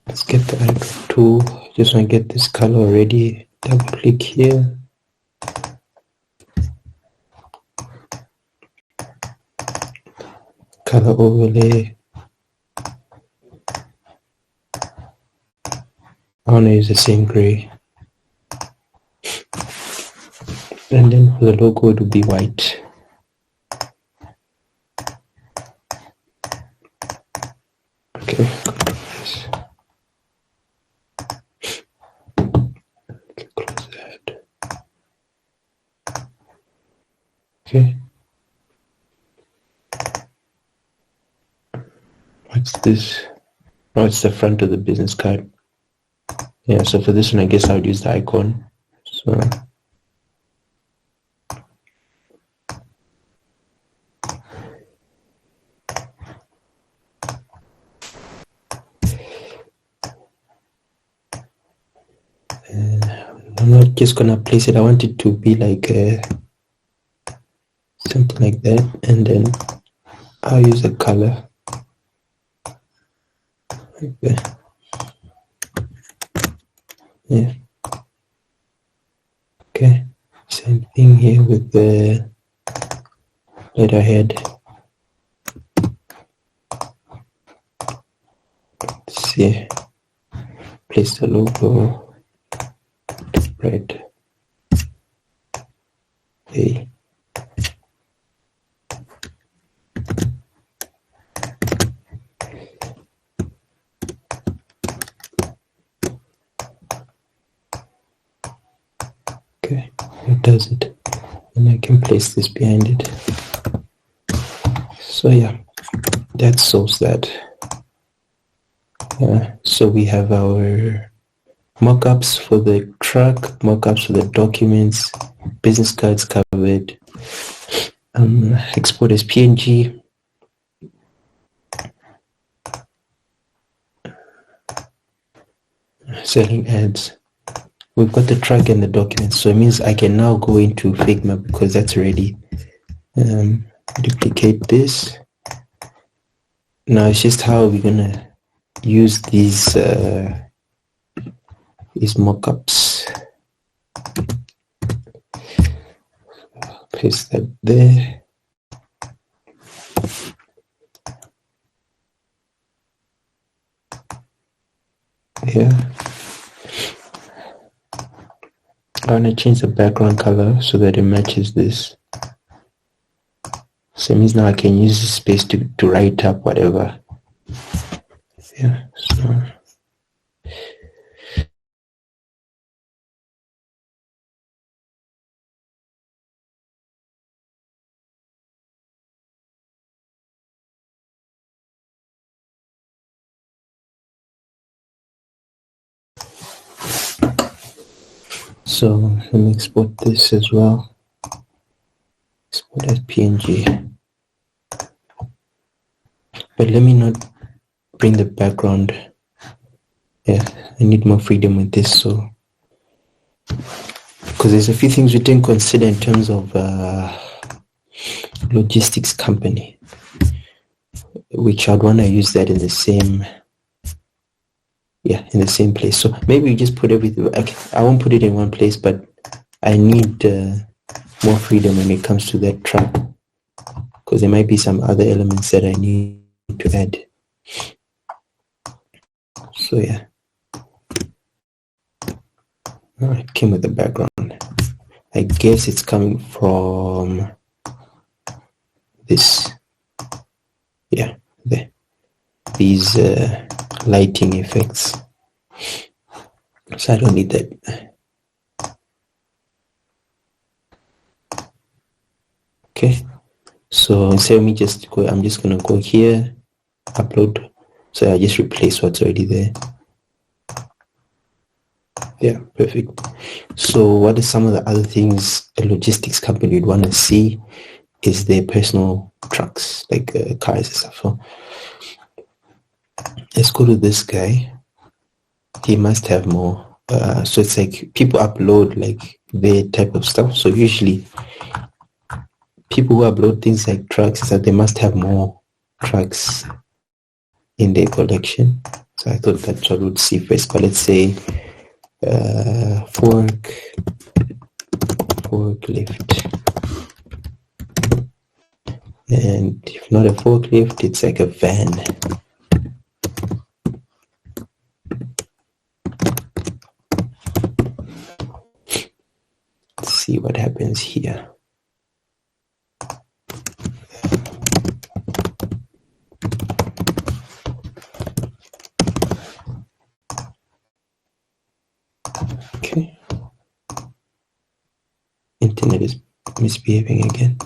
Let's get the icon tool. Just want to get this color already. Double click here. Color overlay. I want to use the same gray. And then for the logo, it will be white. Okay. Close that. Okay. What's this? Oh, it's the front of the business card. Yeah, so for this one, I guess I would use the icon. So I'm not just gonna place it. I want it to be like something like that, and then I'll use a color like that. Yeah. Okay. Same thing here with the letterhead. Let's see. Place the logo. Right. Okay. Okay, that does it. And I can place this behind it. So yeah, that solves that. So we have our mockups for the truck, mockups for the documents, business cards covered, export as PNG. Selling ads. We've got the truck and the documents, so it means I can now go into Figma because that's ready. Duplicate this. Now it's just how we're gonna use these mockups. Paste that there. Yeah. I want to change the background color so that it matches this. So it means now I can use this space to write up whatever. Yeah, so let me export this as well. Export as PNG. But let me not bring the background. Yeah, I need more freedom with this, so because there's a few things we didn't consider in terms of logistics company, which I'd want to use that in the same, in the same place. So maybe we just put everything. I won't put it in one place, but I need more freedom when it comes to that truck, because there might be some other elements that I need to add. So yeah. It came with the background. I guess it's coming from this. Yeah, there. These lighting effects. So I don't need that. Okay. So instead of me just go, I'm just gonna go here, upload. So I just replace what's already there. Yeah, perfect. So what are some of the other things a logistics company would want to see is their personal trucks, like cars and stuff. So let's go to this guy. He must have more. So it's like people upload like their type of stuff. So usually people who upload things like trucks is that they must have more trucks in their collection. So I thought that's what we'd see first. But let's say forklift. And if not a forklift, it's like a van. Let's see what happens here. Okay. Internet is misbehaving again.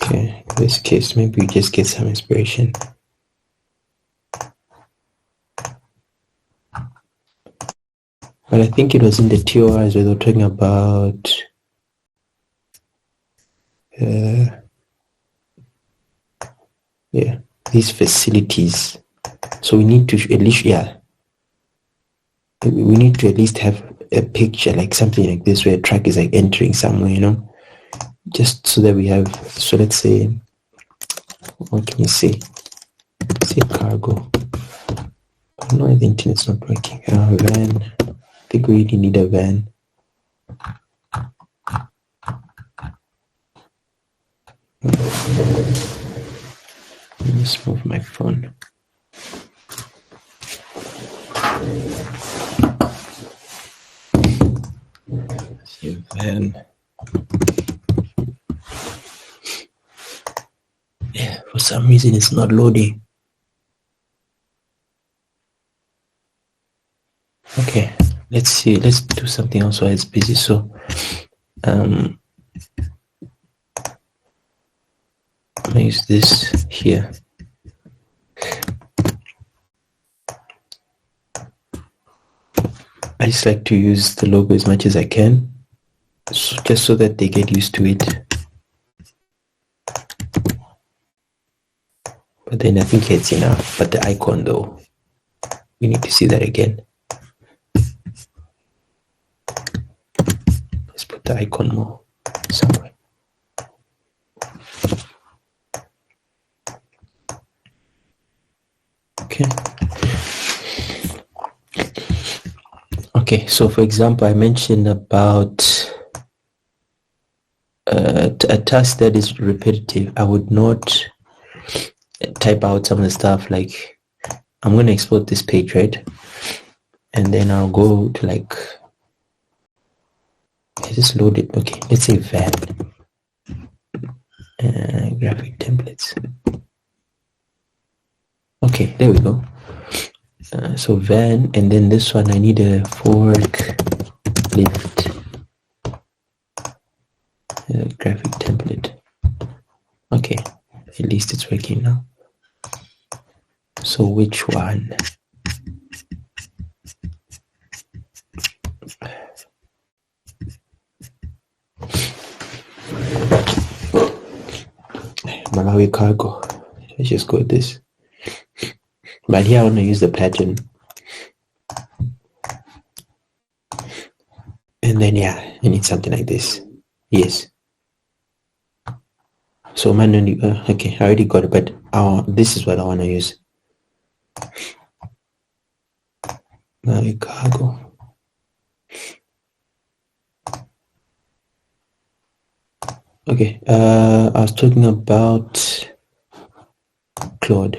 Okay, in this case, maybe we just get some inspiration. But I think it was in the TORs where they were talking about these facilities. So we need to at least, we need to at least have a picture, like something like this, where a truck is like entering somewhere, just so that we have. So let's say, what can we say? Say cargo. No, the internet's not working. Van. I think we really need a van. Let me just move my phone. Van. Yeah, for some reason it's not loading. Okay, let's see. Let's do something else while it's busy. So, I use this here. I just like to use the logo as much as I can, just so that they get used to it. But then I think it's enough. But the icon though, we need to see that again. Let's put the icon more somewhere. Okay. Okay, so for example, I mentioned about a task that is repetitive. I would not type out some of the stuff like, I'm going to export this page, right? And then I'll go to like, I just load it. Okay, let's say van. Graphic templates. Okay, there we go. So van, and then this one I need a fork lift graphic template. Okay, at least it's working now. So which one? Malawi cargo. I just got this. But here I want to use the pattern. And then yeah, I need something like this. Yes. So manually, okay, I already got it, but this is what I want to use. Malawi cargo. Okay, I was talking about Claude.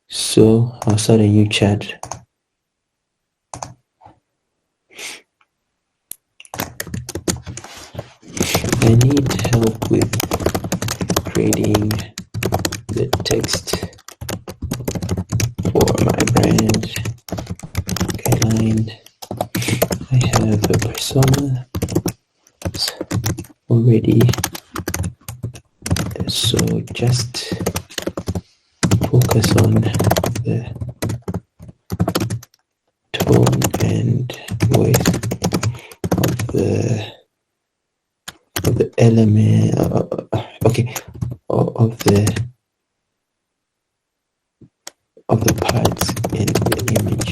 So I'll start a new chat. I need help with creating the text for my brand guideline. I have a persona already, so just focus on the tone and voice of the element, okay, of the parts in the image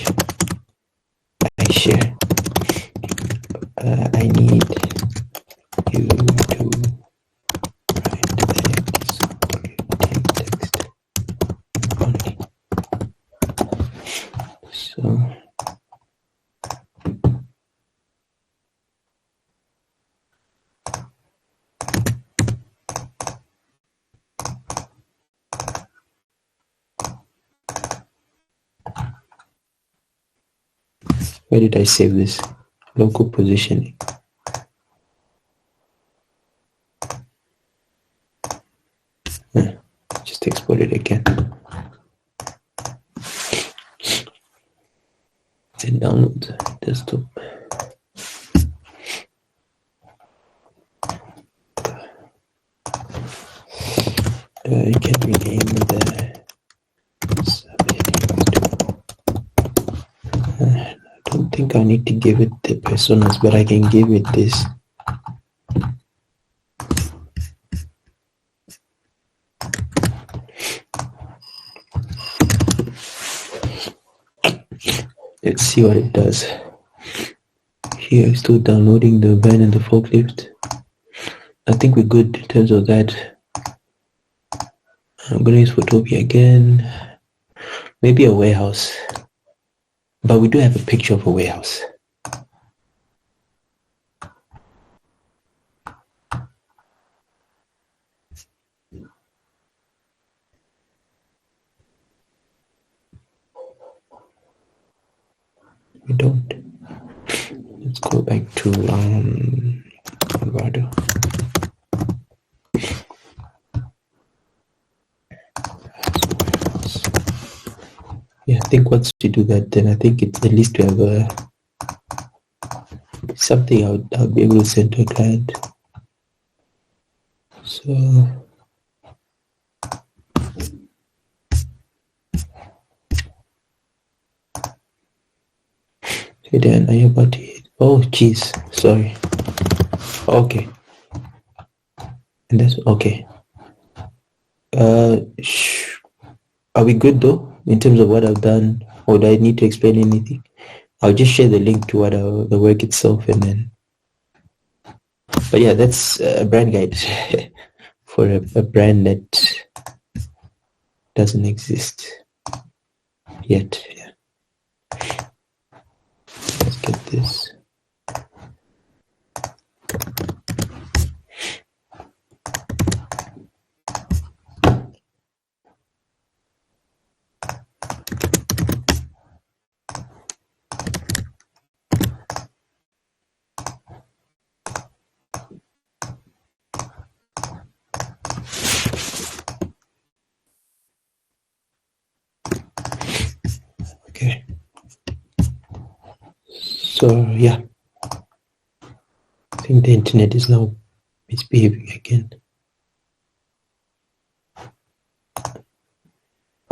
I share. I need you to write the descriptive text only. So where did I save this? Local positioning. Just export it again. Then download desktop. You can rename the subheading to. I don't think I need to give it the personas, but I can give it this. Let's see what it does. Here, still downloading the van and the forklift. I think we're good in terms of that. I'm gonna use Photopia again. Maybe a warehouse. But we do have a picture of a warehouse. We don't. Let's go back to Colorado. Yeah, I think once we do that, then I think it's at least we have something I'll be able to send to a client. So hey Dan, are you about to hit? Oh geez, sorry. Okay. And that's okay. Are we good though in terms of what I've done, or do I need to explain anything? I'll just share the link to what the work itself, and then. But yeah, that's a brand guide for a brand that doesn't exist yet. Yeah. Let's get this. Okay. So yeah, I think the internet is now misbehaving again.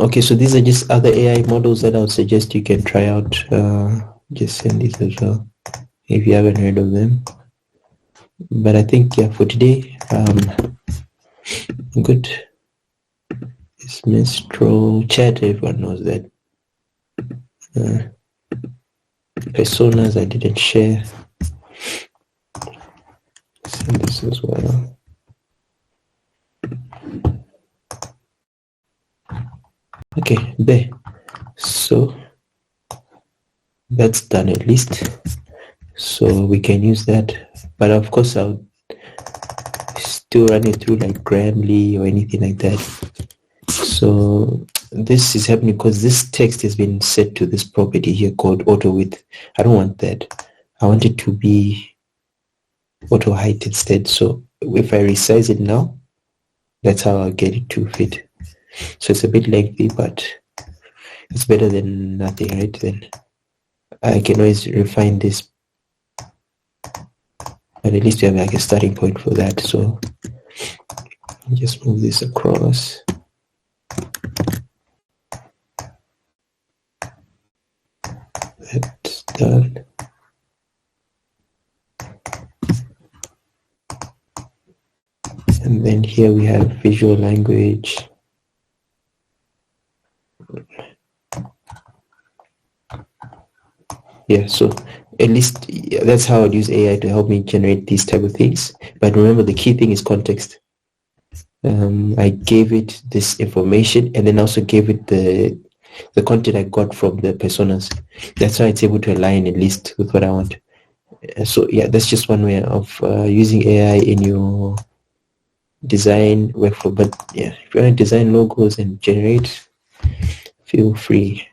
Okay, so these are just other AI models that I would suggest you can try out. Just send these as well if you haven't heard of them. But I think yeah, for today, good. This minstrel chat, everyone knows that. Personas I didn't share. Send this as well. Okay, there. So that's done at least. So we can use that. But of course I'll still run it through like Grammarly or anything like that. So this is happening because this text has been set to this property here called auto width. I don't want that. I want it to be auto height instead. So if I resize it now, that's how I'll get it to fit. So it's a bit lengthy, but it's better than nothing, right? Then I can always refine this, but at least we have like a starting point for that. So I'll just move this across. That's done. And then here we have visual language. Yeah, so at least that's how I'd use AI to help me generate these type of things. But remember, the key thing is context. I gave it this information and then also gave it the content I got from the personas. That's why it's able to align at least with what I want. So yeah, that's just one way of using AI in your design workflow. But yeah, if you want to design logos and generate, feel free.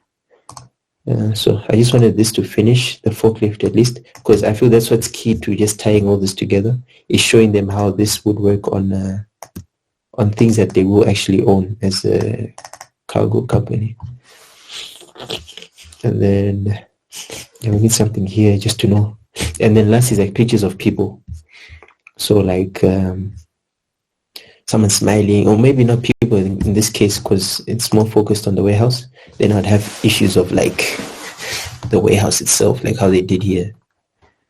So I just wanted this to finish the forklift at least, because I feel that's what's key to just tying all this together, is showing them how this would work on things that they will actually own as a cargo company. And then yeah, we need something here just to know. And then last is like pictures of people. So like someone smiling, or maybe not people in this case because it's more focused on the warehouse. Then I'd have issues of like the warehouse itself, like how they did here,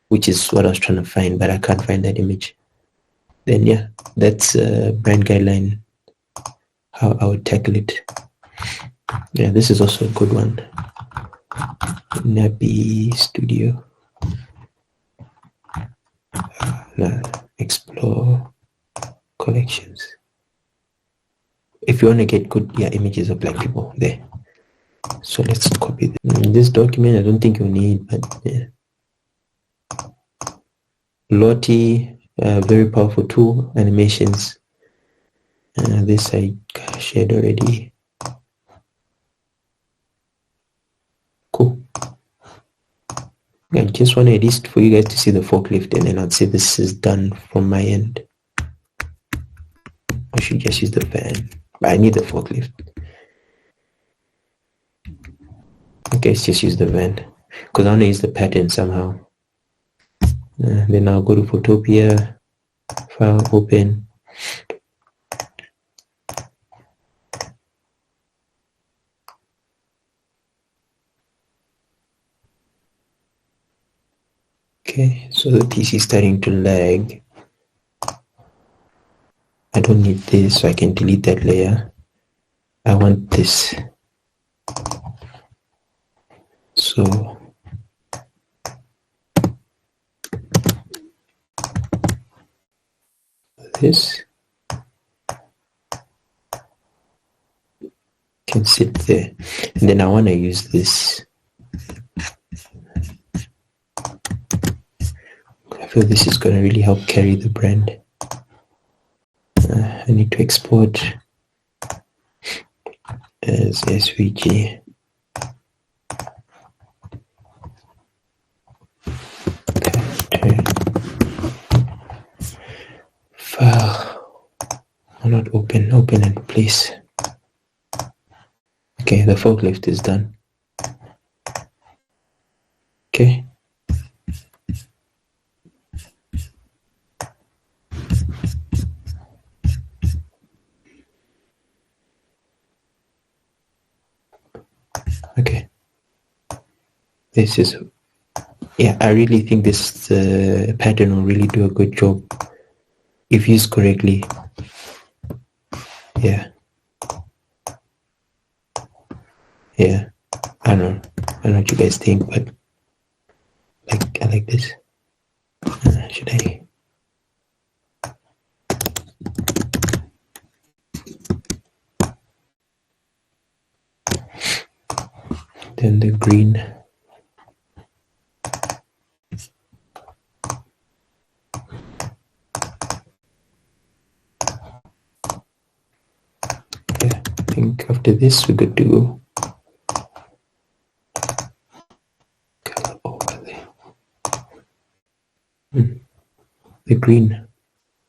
which is what I was trying to find, but I can't find that image. Then yeah, that's a brand guideline, how I would tackle it. Yeah, this is also a good one. Nappy Studio. Explore collections. If you want to get good images of black people there. So let's copy this document. I don't think you need, but yeah. Lottie, very powerful tool, animations. This I shared already. Cool. I just want at least for you guys to see the forklift, and then I'd say this is done from my end. I should just use the fan, but I need the forklift. Okay, let's just use the van because I want to use the pattern somehow. Then I'll go to Photopia, file, open. Okay, so the PC is starting to lag. I don't need this, so I can delete that layer. I want this. So this can sit there, and then I want to use this. I feel this is going to really help carry the brand. I need to export as SVG. File. Why not open and place? Okay, the forklift is done. Okay. Okay. This is, yeah, I really think this pattern will really do a good job if used correctly. Yeah. Yeah, I don't know what you guys think, but I like this. Should I? Then the green. Yeah, I think after this we're good to go. Color overlay. The green,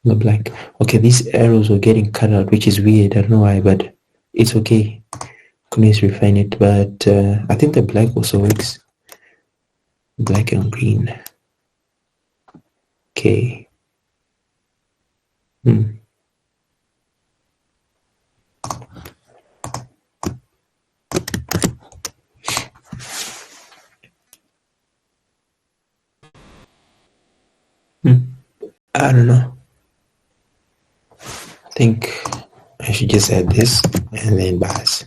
the black. Okay, these arrows were getting cut out, which is weird. I don't know why, but it's okay. Couldn't refine it, but I think the black also works. Black and green. Okay. I don't know. I think I should just add this and then bars.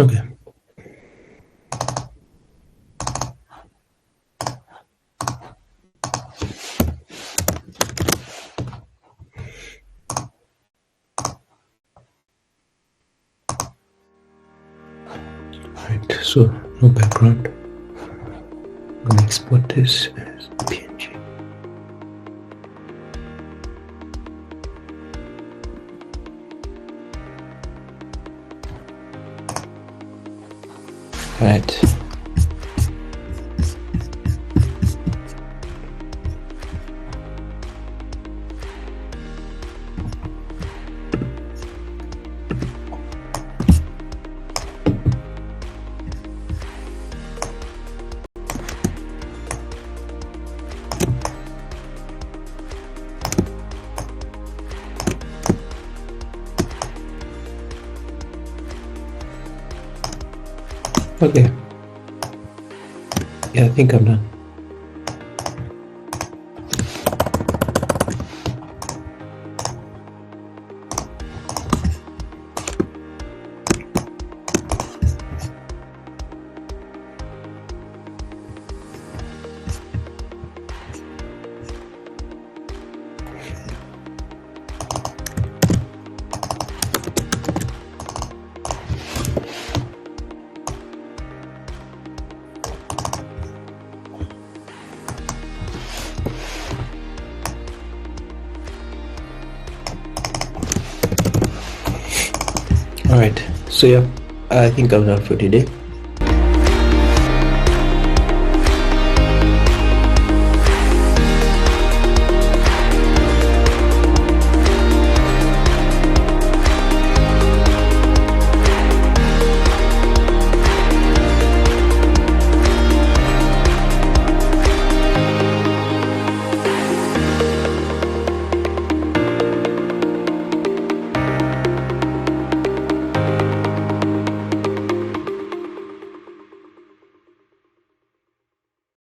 Okay. Alright, so no background. I'm gonna export this as PNG. Alright. Okay. Yeah, I think I'm done. Alright, so yeah, I think I'm done for today.